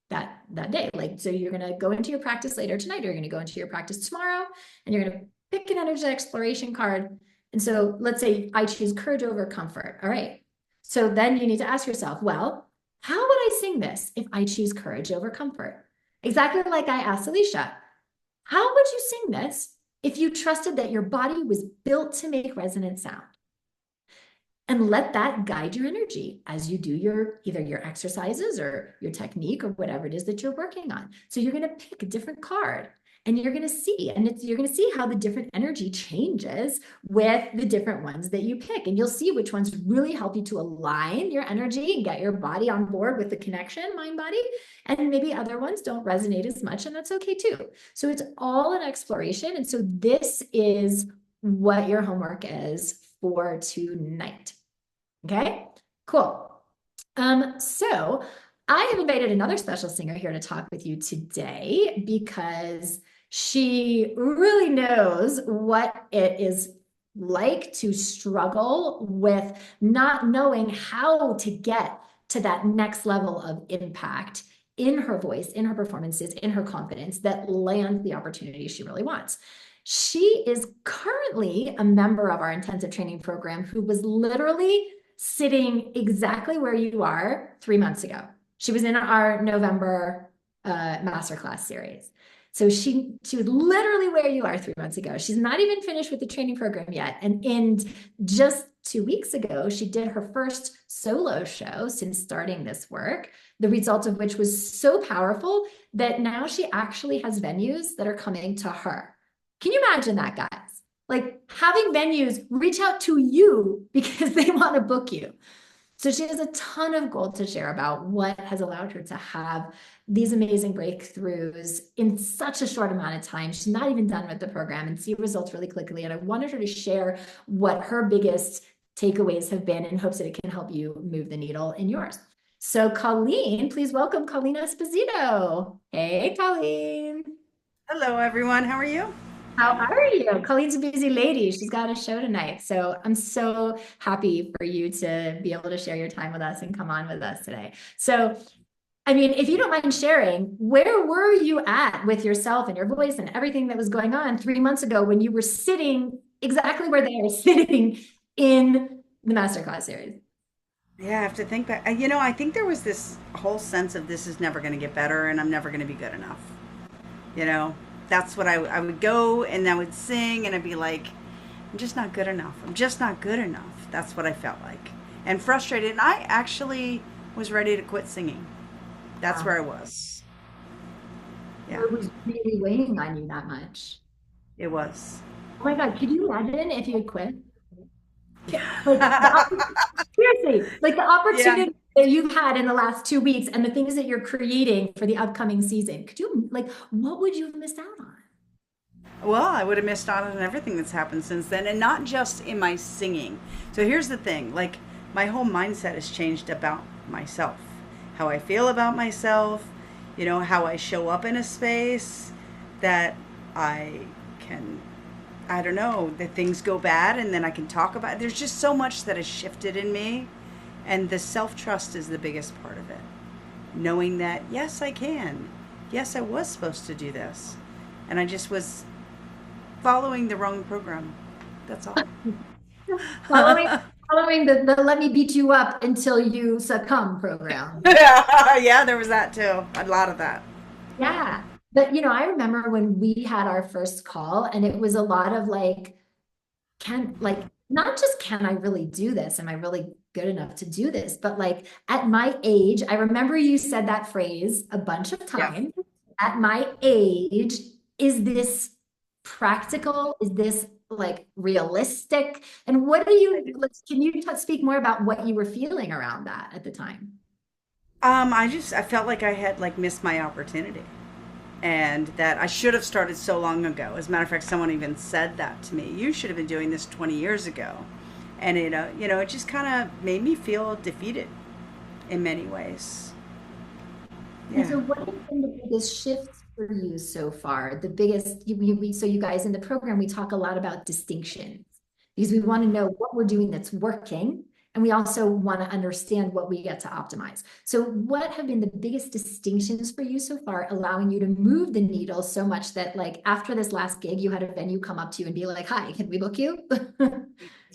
that day. Like, so you're going to go into your practice later tonight, or you're going to go into your practice tomorrow, and you're going to pick an energy exploration card. And so let's say I choose courage over comfort. All right. So then you need to ask yourself, well, how would I sing this if I choose courage over comfort? Exactly like I asked Alicia. How would you sing this if you trusted that your body was built to make resonant sound? And let that guide your energy as you do your either your exercises or your technique or whatever it is that you're working on. So you're going to pick a different card and you're going to see, and you're going to see how the different energy changes with the different ones that you pick. And you'll see which ones really help you to align your energy and get your body on board with the connection, mind body. And maybe other ones don't resonate as much, and that's okay too. So it's all an exploration. And so this is what your homework is for tonight. Okay, cool. So I have invited another special singer here to talk with you today because she really knows what it is like to struggle with not knowing how to get to that next level of impact in her voice, in her performances, in her confidence that lands the opportunity she really wants. She is currently a member of our intensive training program who was literally sitting exactly where you are 3 months ago. She was in our November Masterclass series. So she was literally where you are 3 months ago. She's not even finished with the training program yet. And just 2 weeks ago, she did her first solo show since starting this work, the result of which was so powerful that now she actually has venues that are coming to her. Can you imagine that, guys? Like having venues reach out to you because they want to book you. So she has a ton of gold to share about what has allowed her to have these amazing breakthroughs in such a short amount of time. She's not even done with the program and see results really quickly. And I wanted her to share what her biggest takeaways have been in hopes that it can help you move the needle in yours. So Colleen, please welcome Colleen Esposito. Hey, Colleen.
Hello, everyone. How are you?
How are you? Colleen's a busy lady. She's got a show tonight. So I'm so happy for you to be able to share your time with us and come on with us today. So, I mean, if you don't mind sharing, where were you at with yourself and your voice and everything that was going on 3 months ago when you were sitting exactly where they are sitting in the Masterclass series?
Yeah, I have to think back. I think there was this whole sense of this is never going to get better and I'm never going to be good enough. You know, that's what I would go and I would sing and I'd be like, I'm just not good enough. I'm just not good enough. That's what I felt like. And frustrated. And I actually was ready to quit singing. That's
Wow.
where I was. Yeah,
It was really weighing on you that much.
it was.
Oh my God, could you imagine if you had quit? Like seriously, like the
Yeah.
opportunity that you've had in the last 2 weeks and the things that you're creating for the upcoming season. Could you like what would you have missed out on?
Well, I would have missed out on everything that's happened since then, and not just in my singing. So here's the thing, like my whole mindset has changed about myself, how I feel about myself, how I show up in a space that I can, I don't know, that things go bad and then I can talk about it. There's just so much that has shifted in me, and the self-trust is the biggest part of it. Knowing that, yes, I can. Yes, I was supposed to do this. And I just was following the wrong program. That's all.
Following following the let me beat you up until you succumb program.
Yeah, there was that too. A lot of that.
Yeah. But I remember when we had our first call and it was a lot of like, not just can I really do this? Am I really good enough to do this? But like at my age, I remember you said that phrase a bunch of
Yeah.
times. At my age, is this practical? Is this like realistic? And what do you, can you speak more about what you were feeling around that at the time?
I felt like I had like missed my opportunity, and that I should have started so long ago. As a matter of fact, someone even said that to me. You should have been doing this 20 years ago. And it just kind of made me feel defeated in many ways.
And
Yeah.
so what have been the biggest shifts for you so far? The biggest, so you guys in the program, we talk a lot about distinctions because we want to know what we're doing that's working. And we also want to understand what we get to optimize. So what have been the biggest distinctions for you so far, allowing you to move the needle so much that like after this last gig, you had a venue come up to you and be like, hi, can we book you?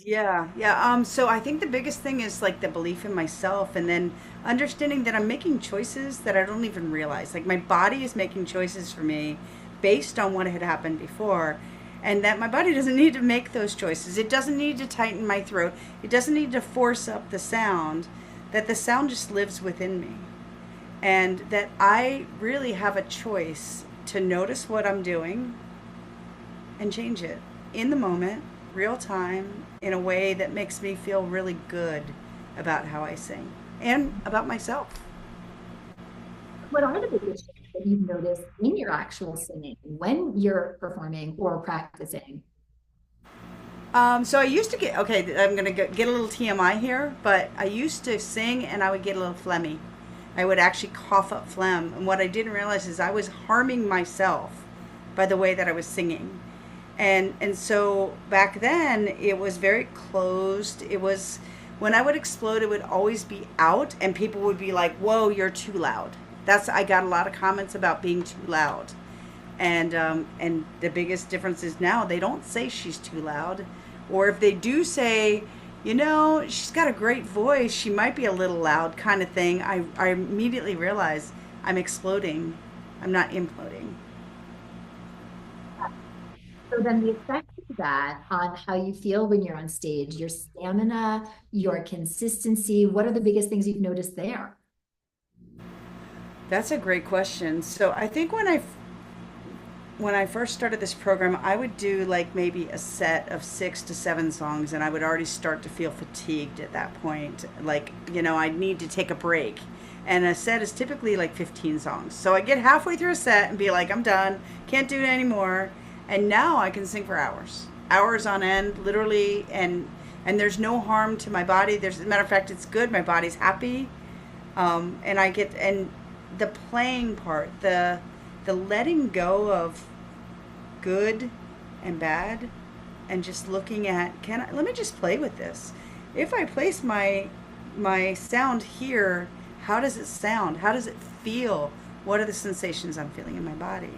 Yeah, yeah. So I think the biggest thing is like the belief in myself, and then understanding that I'm making choices that I don't even realize. Like my body is making choices for me based on what had happened before, and that my body doesn't need to make those choices. It doesn't need to tighten my throat. It doesn't need to force up the sound, that the sound just lives within me. And that I really have a choice to notice what I'm doing and change it in the moment, real time, in a way that makes me feel really good about how I sing and about myself.
What are the biggest shifts that you've noticed in your actual singing when you're performing or practicing?
So I used to get, okay, I'm going to get a little TMI here, but I used to sing and I would get a little phlegmy. I would actually cough up phlegm. And what I didn't realize is I was harming myself by the way that I was singing. And so back then it was very closed. It was, when I would explode, it would always be out and people would be like, whoa, you're too loud. I got a lot of comments about being too loud. And the biggest difference is now they don't say she's too loud. Or if they do say, she's got a great voice, she might be a little loud kind of thing, I immediately realize I'm exploding. I'm not imploding.
So then the effect of that on how you feel when you're on stage, your stamina, your consistency, what are the biggest things you've noticed there?
That's a great question. So I think when I first started this program, I would do like maybe a set of 6 to 7 songs, and I would already start to feel fatigued at that point. Like, I need to take a break. And a set is typically like 15 songs. So I get halfway through a set and be like, I'm done, can't do it anymore. And now I can sing for hours on end, literally. And there's no harm to my body. As a matter of fact, it's good. My body's happy. And the playing part, the letting go of good and bad, and just looking at, let me just play with this. If I place my sound here, how does it sound? How does it feel? What are the sensations I'm feeling in my body?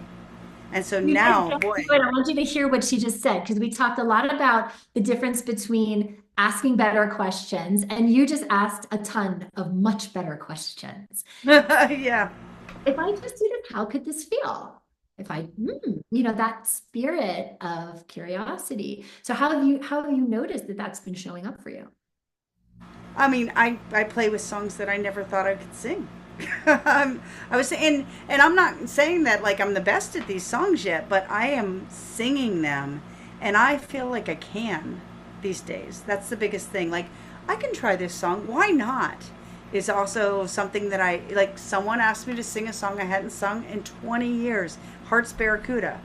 And so now, boy,
I want you to hear what she just said, because we talked a lot about the difference between asking better questions, and you just asked a ton of much better questions.
yeah.
If I just do this, how could this feel? If I, that spirit of curiosity. So how have you noticed that that's been showing up for you?
I mean, I play with songs that I never thought I could sing. I was saying, and I'm not saying that like I'm the best at these songs yet, but I am singing them, and I feel like I can these days. That's the biggest thing. Like, I can try this song. Why not? Is also something that I like. Someone asked me to sing a song I hadn't sung in 20 years, Heart's Barracuda.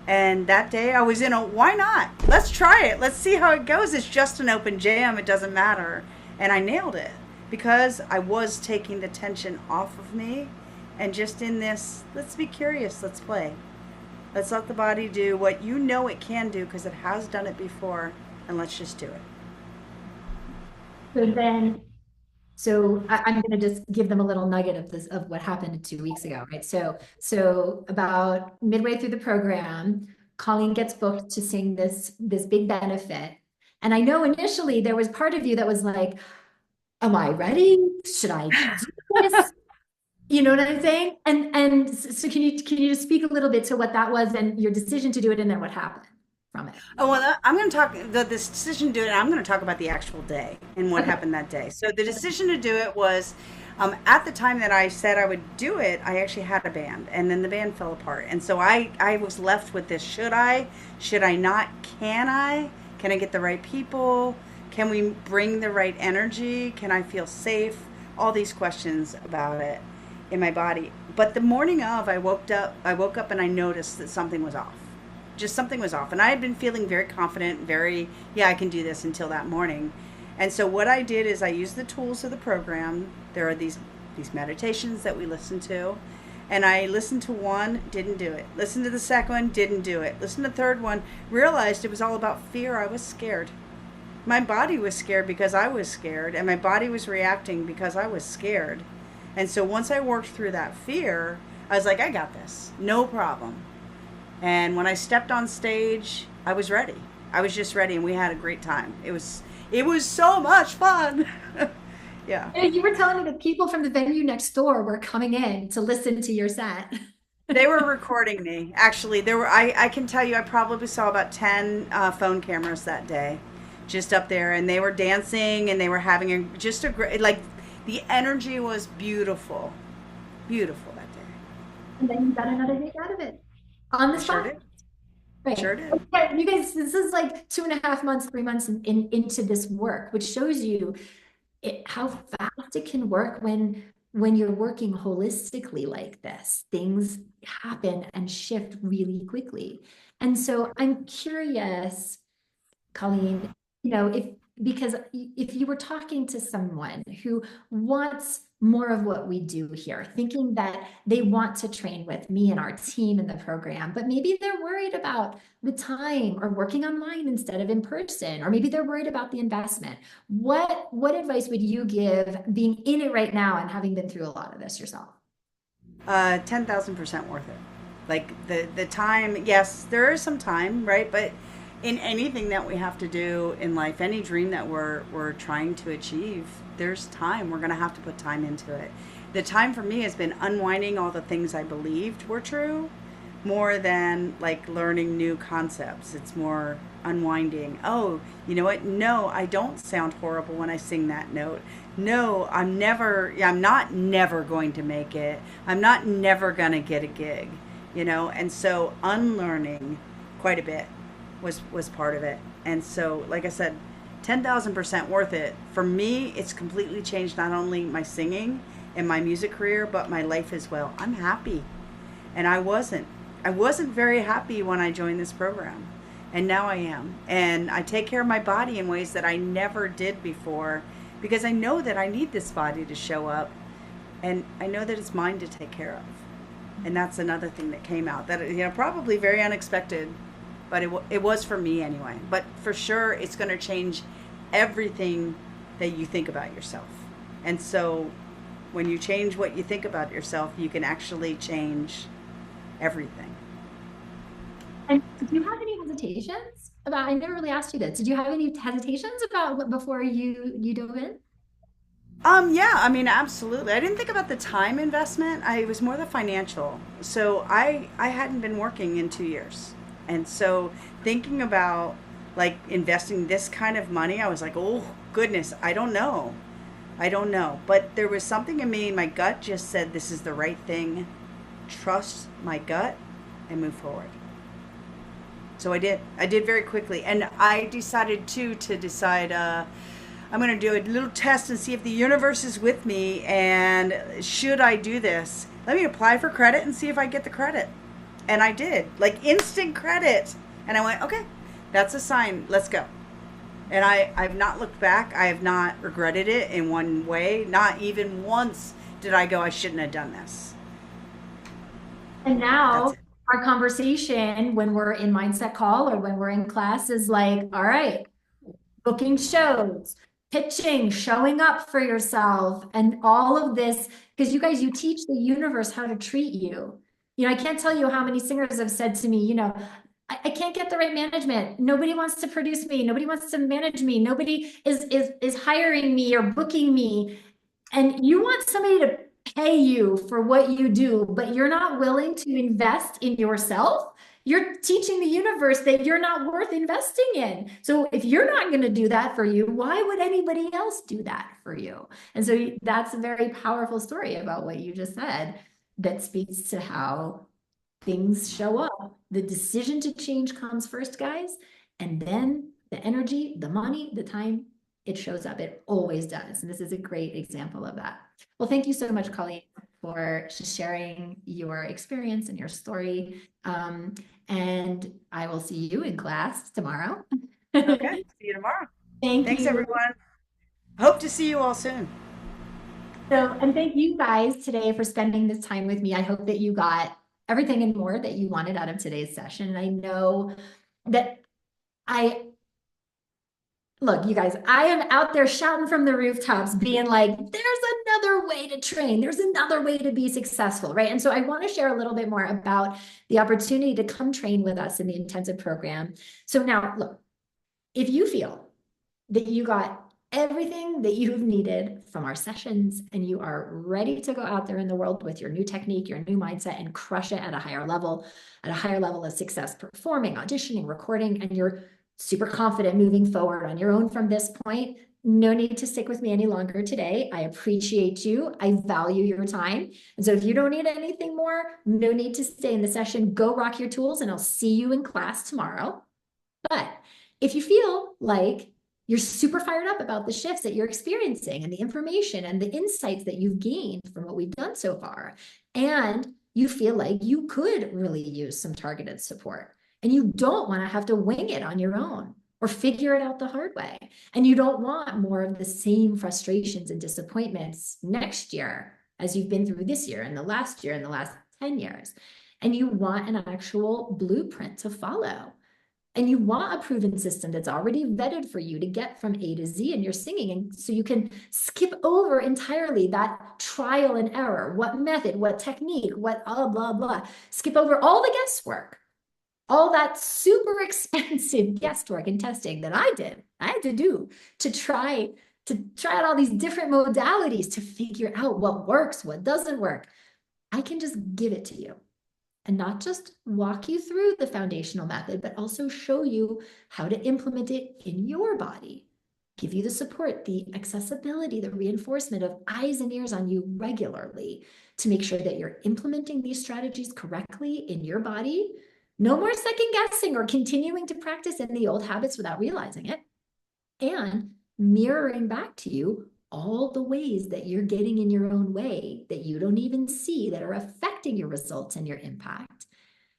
And that day I was in a, why not? Let's try it. Let's see how it goes. It's just an open jam. It doesn't matter. And I nailed it because I was taking the tension off of me, and just in this, let's be curious. Let's play. Let's let the body do what it can do because it has done it before, and let's just do it.
So I'm going to just give them a little nugget of what happened 2 weeks ago, right? So about midway through the program, Colleen gets booked to sing this big benefit. And I know initially there was part of you that was like, am I ready? Should I do this? You know what I'm saying? And so can you just speak a little bit to what that was and your decision to do it, and then what happened from it?
Oh, well, I'm going to talk this decision to do it. I'm going to talk about the actual day and what happened that day. So the decision to do it was, at the time that I said I would do it, I actually had a band, and then the band fell apart. And so I was left with this: should I not? Can I get the right people? Can we bring the right energy? Can I feel safe? All these questions about it in my body. But the morning of, I woke up and I noticed that something was off. Just something was off. And I had been feeling very confident, I can do this until that morning. And so what I did is I used the tools of the program. There are these meditations that we listen to. And I listened to one, didn't do it. Listened to the second one, didn't do it. Listened to the third one, realized it was all about fear. I was scared. My body was scared because I was scared, and my body was reacting because I was scared. And so once I worked through that fear, I was like, I got this, no problem. And when I stepped on stage, I was ready. I was just ready, and we had a great time. It was so much fun. Yeah.
And you were telling me that people from the venue next door were coming in to listen to your set.
They were recording me. Actually, there were. I can tell you, I probably saw about 10 phone cameras that day, just up there, and they were dancing and they were having just a great like. The energy was beautiful, beautiful that day.
And then you got another gig out of it on the
I sure
spot.
did. Sure
Right.
did.
Okay, you guys, this is like 2.5 months, 3 months into this work, which shows you how fast it can work when you're working holistically like this. Things happen and shift really quickly. And so I'm curious, Colleen, if because if you were talking to someone who wants more of what we do here, thinking that they want to train with me and our team in the program, but maybe they're worried about the time or working online instead of in person, or maybe they're worried about the investment. What advice would you give being in it right now and having been through a lot of this yourself?
10,000% worth it. Like the time, yes, there is some time, right? But in anything that we have to do in life, any dream that we're trying to achieve, there's time. We're gonna have to put time into it. The time for me has been unwinding all the things I believed were true, more than like learning new concepts. It's more unwinding. Oh, you know what? No, I don't sound horrible when I sing that note. No, I'm not never going to make it. I'm not never going to get a gig, And so unlearning quite a bit was part of it. And so, like I said, 10,000% worth it. For me, it's completely changed not only my singing and my music career, but my life as well. I'm happy. And I wasn't very happy when I joined this program. And now I am. And I take care of my body in ways that I never did before because I know that I need this body to show up. And I know that it's mine to take care of. And that's another thing that came out that, probably very unexpected, but it was for me anyway. But for sure, it's going to change everything that you think about yourself. And so when you change what you think about yourself, you can actually change everything.
And did you have any hesitations about, I never really asked you this. Did you have any hesitations about what before you dove in?
Yeah, I mean, absolutely. I didn't think about the time investment. I was more the financial. So I hadn't been working in 2 years. And so thinking about like investing this kind of money, I was like, oh goodness, I don't know. I don't know. But there was something in me, my gut just said this is the right thing. Trust my gut and move forward. So I did. I did very quickly. And I decided to decide I'm going to do a little test and see if the universe is with me. And should I do this? Let me apply for credit and see if I get the credit. And I did, like instant credit. And I went, okay, that's a sign. Let's go. And I've not looked back. I have not regretted it in one way. Not even once did I go, I shouldn't have done this.
And
That's
now
it.
our conversation when we're in mindset call or when we're in class is like, all right, booking shows, pitching, showing up for yourself, and all of this, because you guys, you teach the universe how to treat you. I can't tell you how many singers have said to me, I can't get the right management. Nobody wants to produce me. Nobody wants to manage me. Nobody is hiring me or booking me. And you want somebody to pay you for what you do, but you're not willing to invest in yourself. You're teaching the universe that you're not worth investing in. So if you're not going to do that for you, why would anybody else do that for you? And so that's a very powerful story about what you just said that speaks to how things show up. The decision to change comes first, guys, and then the energy, the money, the time, it shows up. It always does. And this is a great example of that. Well, thank you so much, Colleen, for sharing your experience and your story. And I will see you in class tomorrow.
Okay. See you tomorrow.
Thank
Thanks,
you.
everyone. Hope to see you all soon.
And thank you guys today for spending this time with me. I hope that you got everything and more that you wanted out of today's session. And I know that look, you guys, I am out there shouting from the rooftops, being like, there's another way to train. There's another way to be successful, right? And so I want to share a little bit more about the opportunity to come train with us in the intensive program. So now, look, if you feel that you got everything that you've needed from our sessions, and you are ready to go out there in the world with your new technique, your new mindset, and crush it at a higher level of success, performing, auditioning, recording, and you're super confident moving forward on your own from this point, no need to stick with me any longer today. I appreciate you. I value your time. And so if you don't need anything more, no need to stay in the session. Go rock your tools, and I'll see you in class tomorrow. But if you feel like you're super fired up about the shifts that you're experiencing and the information and the insights that you've gained from what we've done so far, and you feel like you could really use some targeted support, and you don't want to have to wing it on your own or figure it out the hard way, and you don't want more of the same frustrations and disappointments next year as you've been through this year and the last year and the last 10 years, and you want an actual blueprint to follow, and you want a proven system that's already vetted for you to get from A to Z in your singing. And so you can skip over entirely that trial and error, what method, what technique, what blah, blah, blah. Skip over all the guesswork, all that super expensive guesswork and testing that I had to do to try out all these different modalities to figure out what works, what doesn't work. I can just give it to you. And not just walk you through the foundational method, but also show you how to implement it in your body. Give you the support, the accessibility, the reinforcement of eyes and ears on you regularly to make sure that you're implementing these strategies correctly in your body. No more second guessing or continuing to practice in the old habits without realizing it. And mirroring back to you all the ways that you're getting in your own way that you don't even see that are affecting your results and your impact.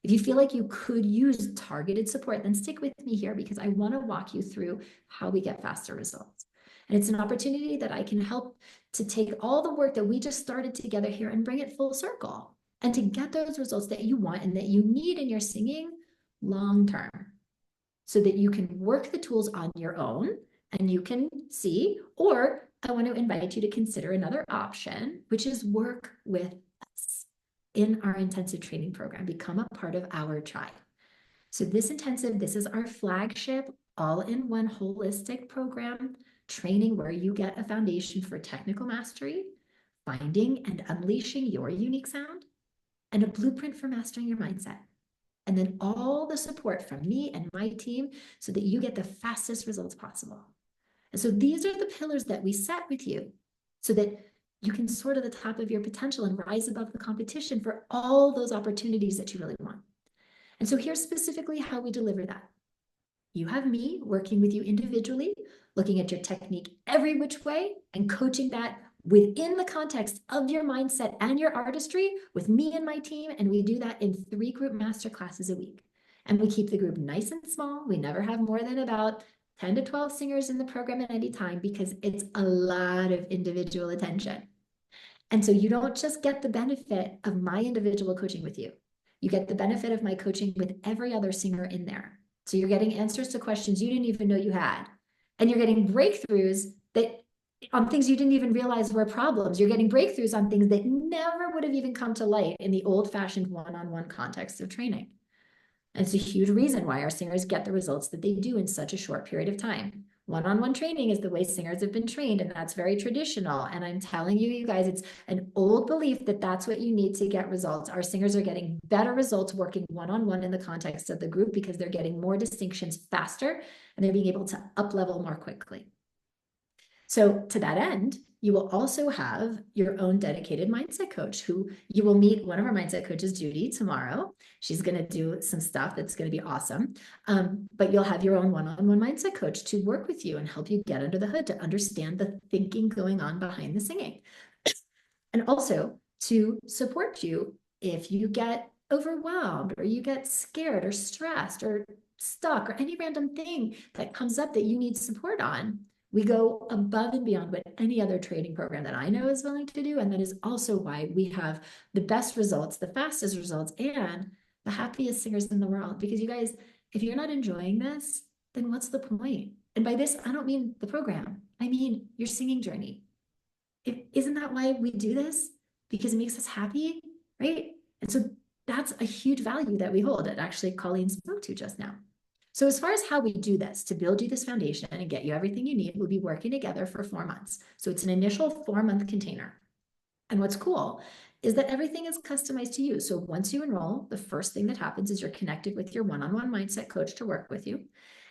If you feel like you could use targeted support, then stick with me here because I want to walk you through how we get faster results. And it's an opportunity that I can help to take all the work that we just started together here and bring it full circle and to get those results that you want and that you need in your singing long term so that you can work the tools on your own and you can see, or I want to invite you to consider another option, which is work with us in our intensive training program. Become a part of our tribe. So this intensive, this is our flagship all-in-one holistic program training where you get a foundation for technical mastery, finding and unleashing your unique sound, and a blueprint for mastering your mindset. And then all the support from me and my team so that you get the fastest results possible. And so these are the pillars that we set with you so that you can soar to the top of your potential and rise above the competition for all those opportunities that you really want. And so here's specifically how we deliver that. You have me working with you individually, looking at your technique every which way and coaching that within the context of your mindset and your artistry with me and my team. And we do that in 3 group masterclasses a week. And we keep the group nice and small. We never have more than about 10 to 12 singers in the program at any time because it's a lot of individual attention. And so you don't just get the benefit of my individual coaching with you. You get the benefit of my coaching with every other singer in there. So you're getting answers to questions you didn't even know you had. And you're getting breakthroughs that on things you didn't even realize were problems. You're getting breakthroughs on things that never would have even come to light in the old-fashioned one-on-one context of training. And it's a huge reason why our singers get the results that they do in such a short period of time. One-on-one training is the way singers have been trained, and that's very traditional. And I'm telling you, you guys, it's an old belief that that's what you need to get results. Our singers are getting better results working one-on-one in the context of the group because they're getting more distinctions faster and they're being able to up-level more quickly. So to that end, you will also have your own dedicated mindset coach who you will meet. One of our mindset coaches, Judy, tomorrow. She's going to do some stuff that's going to be awesome. But you'll have your own one-on-one mindset coach to work with you and help you get under the hood to understand the thinking going on behind the singing. And also to support you if you get overwhelmed or you get scared or stressed or stuck or any random thing that comes up that you need support on. We go above and beyond what any other training program that I know is willing to do. And that is also why we have the best results, the fastest results, and the happiest singers in the world. Because you guys, if you're not enjoying this, then what's the point? And by this, I don't mean the program. I mean your singing journey. Isn't that why we do this? Because it makes us happy, right? And so that's a huge value that we hold that actually Colleen spoke to just now. So as far as how we do this, to build you this foundation and get you everything you need, we'll be working together for 4 months. So it's an initial 4-month container. And what's cool is that everything is customized to you. So once you enroll, the first thing that happens is you're connected with your one-on-one mindset coach to work with you.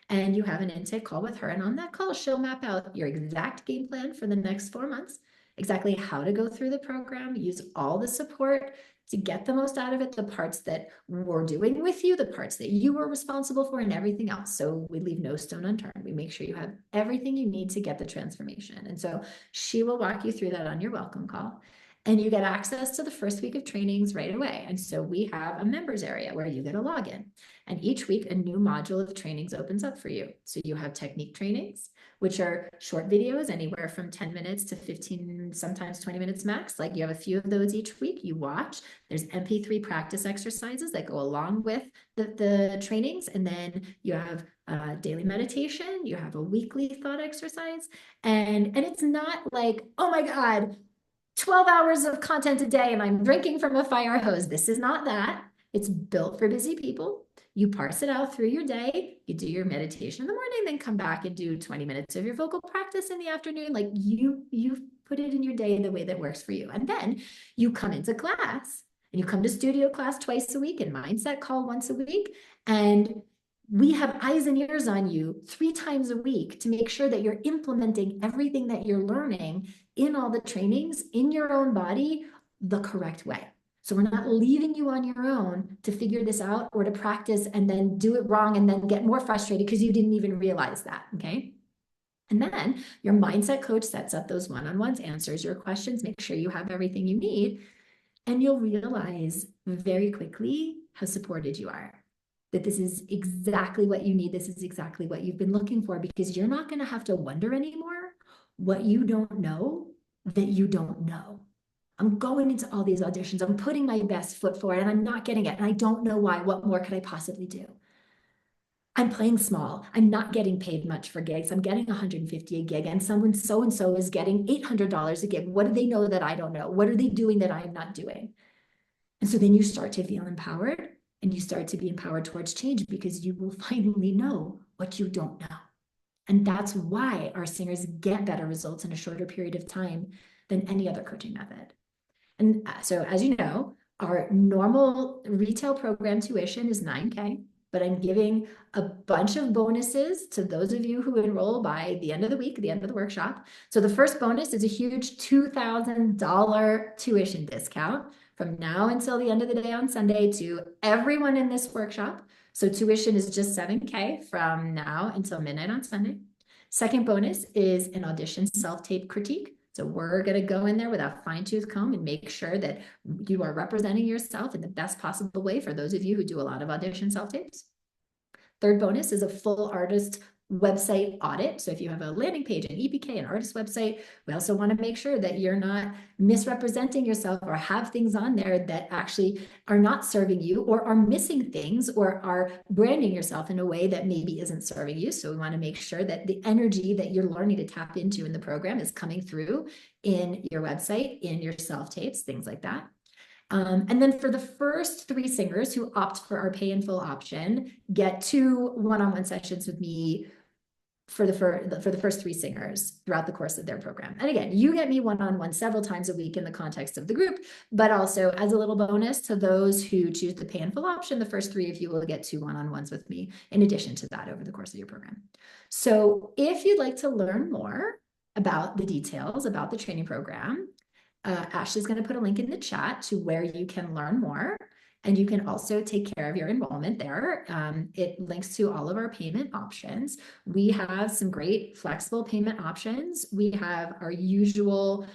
And you have an intake call with her. And on that call, she'll map out your exact game plan for the next 4 months, exactly how to go through the program, use all the support to get the most out of it, the parts that we're doing with you, the parts that you were responsible for, and everything else. So we leave no stone unturned. We make sure you have everything you need to get the transformation. And so she will walk you through that on your welcome call. And you get access to the first week of trainings right away. And so we have a members area where you get a login. And each week, a new module of trainings opens up for you. So you have technique trainings, which are short videos, anywhere from 10 minutes to 15, sometimes 20 minutes max. Like you have a few of those each week you watch. There's MP3 practice exercises that go along with the trainings. And then you have daily meditation. You have a weekly thought exercise. And it's not like, oh my God, 12 hours of content a day and I'm drinking from a fire hose. This is not that. It's built for busy people. You parse it out through your day. You do your meditation in the morning, then come back and do 20 minutes of your vocal practice in the afternoon. Like you put it in your day in the way that works for you. And then you come into class and you come to studio class twice a week and mindset call once a week. And we have eyes and ears on you 3 times a week to make sure that you're implementing everything that you're learning in all the trainings in your own body the correct way. So we're not leaving you on your own to figure this out or to practice and then do it wrong and then get more frustrated because you didn't even realize that, okay? And then your mindset coach sets up those one-on-ones, answers your questions, make sure you have everything you need, and you'll realize very quickly how supported you are. That this is exactly what you need. This is exactly what you've been looking for, because you're not going to have to wonder anymore what you don't know that you don't know. I'm going into all these auditions. I'm putting my best foot forward and I'm not getting it. And I don't know why. What more could I possibly do? I'm playing small. I'm not getting paid much for gigs. I'm getting 150 a gig, and someone so-and-so is getting $800 a gig. What do they know that I don't know? What are they doing that I'm not doing? And so then you start to feel empowered, and you start to be empowered towards change, because you will finally know what you don't know. And that's why our singers get better results in a shorter period of time than any other coaching method. And so, as you know, our normal retail program tuition is $9K, but I'm giving a bunch of bonuses to those of you who enroll by the end of the week, the end of the workshop. So the first bonus is a huge $2,000 tuition discount from now until the end of the day on Sunday to everyone in this workshop. So tuition is just $7K from now until midnight on Sunday. Second bonus is an audition self-tape critique. So we're going to go in there with a fine-tooth comb and make sure that you are representing yourself in the best possible way for those of you who do a lot of audition self-tapes. Third bonus is a full artist website audit. So if you have a landing page, an EPK, an artist website, we also want to make sure that you're not misrepresenting yourself or have things on there that actually are not serving you, or are missing things, or are branding yourself in a way that maybe isn't serving you. So we want to make sure that the energy that you're learning to tap into in the program is coming through in your website, in your self-tapes, things like that. And then for the first 3 singers who opt for our pay in full option, get 2 one-on-one sessions with me for the first 3 singers throughout the course of their program. And again, you get me one-on-one several times a week in the context of the group, but also as a little bonus to those who choose the pay in full option, the first 3 of you will get 2 one-on-ones with me in addition to that over the course of your program. So if you'd like to learn more about the details about the training program, Ashley's going to put a link in the chat to where you can learn more. And you can also take care of your enrollment there. It links to all of our payment options. We have some great flexible payment options. We have our usual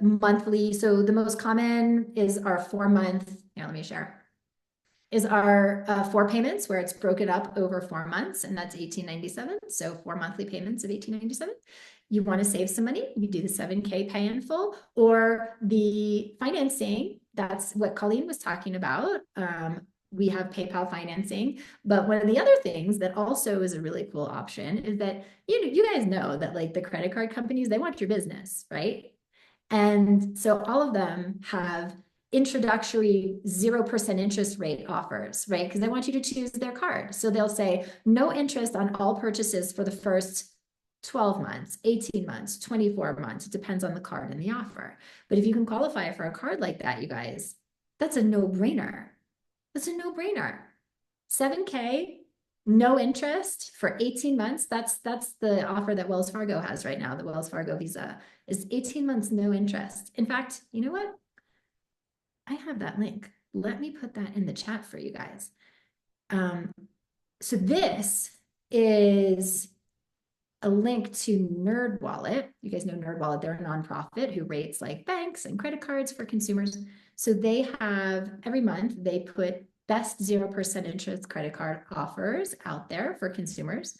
monthly. So the most common is our 4-month, let me share, is our 4 payments, where it's broken up over 4 months, and that's $18.97. So 4 monthly payments of $18.97. You want to save some money, you do the 7K pay in full, or the financing. That's what Colleen was talking about. We have PayPal financing, but one of the other things that also is a really cool option is that you guys know that, like, the credit card companies, they want your business, right? And so all of them have introductory 0% interest rate offers, right? Because they want you to choose their card. So they'll say no interest on all purchases for the first 12 months, 18 months, 24 months. It depends on the card and the offer. But if you can qualify for a card like that, you guys, that's a no-brainer. That's a no-brainer. 7K, no interest for 18 months. That's the offer that Wells Fargo has right now. The Wells Fargo Visa is 18 months, no interest. In fact, you know what? I have that link. Let me put that in the chat for you guys. So this is a link to NerdWallet. You guys know NerdWallet, they're a nonprofit who rates like banks and credit cards for consumers. So they have, every month, they put best 0% interest credit card offers out there for consumers.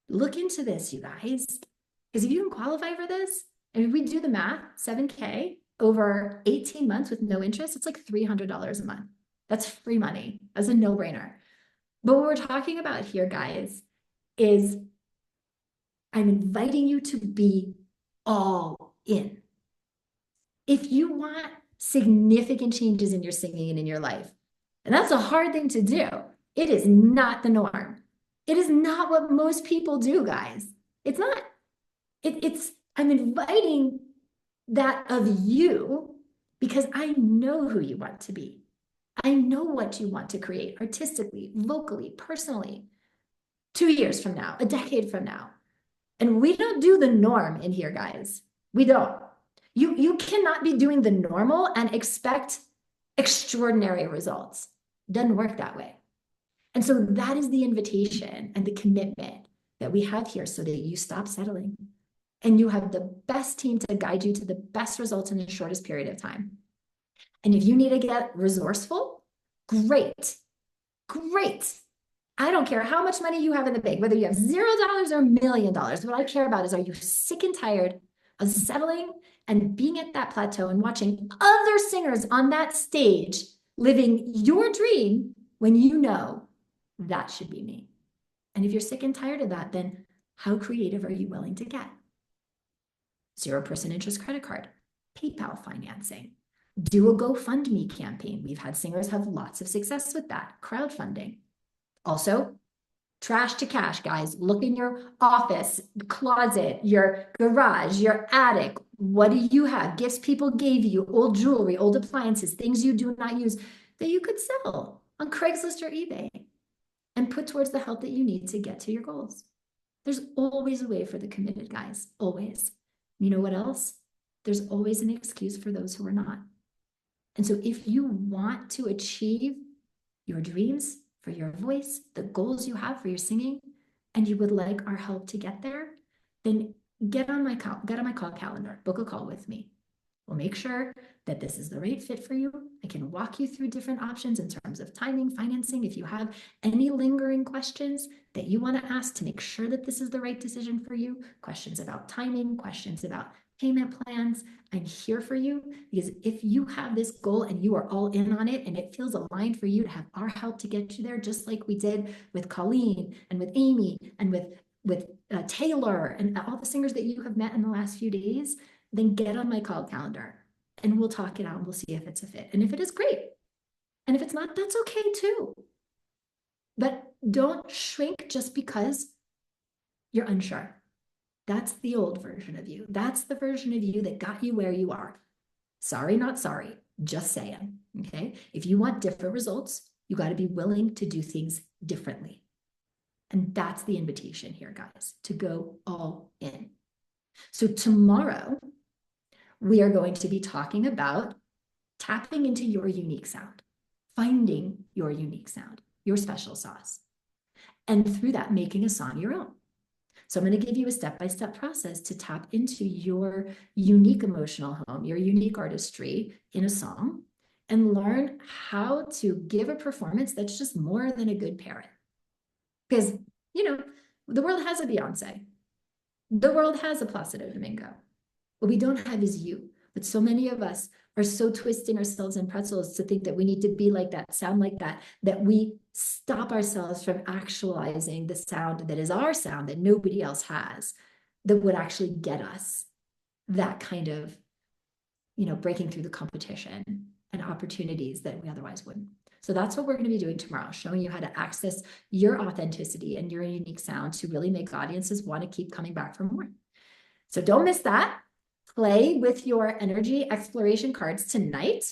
Look into this, you guys, because if you can qualify for this, and if we do the math, 7K over 18 months with no interest, it's like $300 a month. That's free money. That's a no-brainer. But what we're talking about here, guys, is I'm inviting you to be all in. If you want significant changes in your singing and in your life, and that's a hard thing to do, it is not the norm. It is not what most people do, guys. It's not. I'm inviting that of you because I know who you want to be. I know what you want to create artistically, vocally, personally, 2 years from now, a decade from now. And we don't do the norm in here, guys. We don't. You cannot be doing the normal and expect extraordinary results. Doesn't work that way. And so that is the invitation and the commitment that we have here so that you stop settling and you have the best team to guide you to the best results in the shortest period of time. And if you need to get resourceful, great. I don't care how much money you have in the bank, whether you have $0 or $1 million. What I care about is, are you sick and tired of settling and being at that plateau and watching other singers on that stage living your dream when you know that should be me? And if you're sick and tired of that, then how creative are you willing to get? 0% interest credit card, PayPal financing, do a GoFundMe campaign. We've had singers have lots of success with that, crowdfunding. Also, trash to cash, guys. Look in your office, closet, your garage, your attic. What do you have? Gifts people gave you, old jewelry, old appliances, things you do not use that you could sell on Craigslist or eBay and put towards the help that you need to get to your goals. There's always a way for the committed, guys, always. You know what else? There's always an excuse for those who are not. And so if you want to achieve your dreams, for your voice, the goals you have for your singing, and you would like our help to get there, then get on my call calendar, book a call with me. We'll make sure that this is the right fit for you. I can walk you through different options in terms of timing, financing. If you have any lingering questions that you want to ask to make sure that this is the right decision for you, questions about timing, questions about payment plans, I'm here for you, because if you have this goal and you are all in on it and it feels aligned for you to have our help to get you there, just like we did with Colleen and with Amy and with Taylor and all the singers that you have met in the last few days, then get on my call calendar and we'll talk it out and we'll see if it's a fit. And if it is, great. And if it's not, that's okay too. But don't shrink just because you're unsure. That's the old version of you. That's the version of you that got you where you are. Sorry, not sorry, just saying, okay? If you want different results, you got to be willing to do things differently. And that's the invitation here, guys, to go all in. So tomorrow, we are going to be talking about tapping into your unique sound, finding your unique sound, your special sauce, and through that, making a song your own. So I'm going to give you a step-by-step process to tap into your unique emotional home, your unique artistry in a song, and learn how to give a performance that's just more than a good parent. Because, you know, the world has a Beyonce. The world has a Placido Domingo. What we don't have is you. But so many of us are so twisting ourselves in pretzels to think that we need to be like that, sound like that, that we stop ourselves from actualizing the sound that is our sound that nobody else has, that would actually get us that kind of, you know, breaking through the competition and opportunities that we otherwise wouldn't. So that's what we're going to be doing tomorrow, showing you how to access your authenticity and your unique sound to really make audiences want to keep coming back for more. So don't miss that. Play with your energy exploration cards tonight.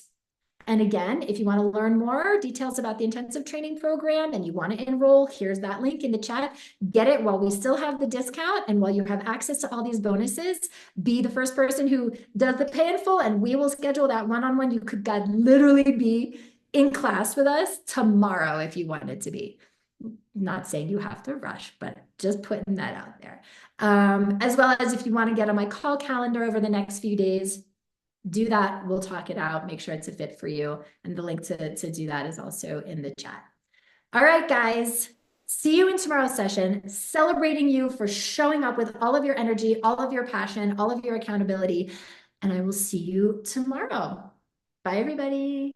And again, if you want to learn more details about the intensive training program and you want to enroll, here's that link in the chat. Get it while we still have the discount and while you have access to all these bonuses. Be the first person who does the pay in full, and we will schedule that one-on-one. You could literally be in class with us tomorrow if you wanted to be. Not saying you have to rush, but just putting that out there. As well as if you want to get on my call calendar over the next few days, do that. We'll talk it out, make sure it's a fit for you. And the link to do that is also in the chat. All right, guys, see you in tomorrow's session, celebrating you for showing up with all of your energy, all of your passion, all of your accountability. And I will see you tomorrow. Bye, everybody.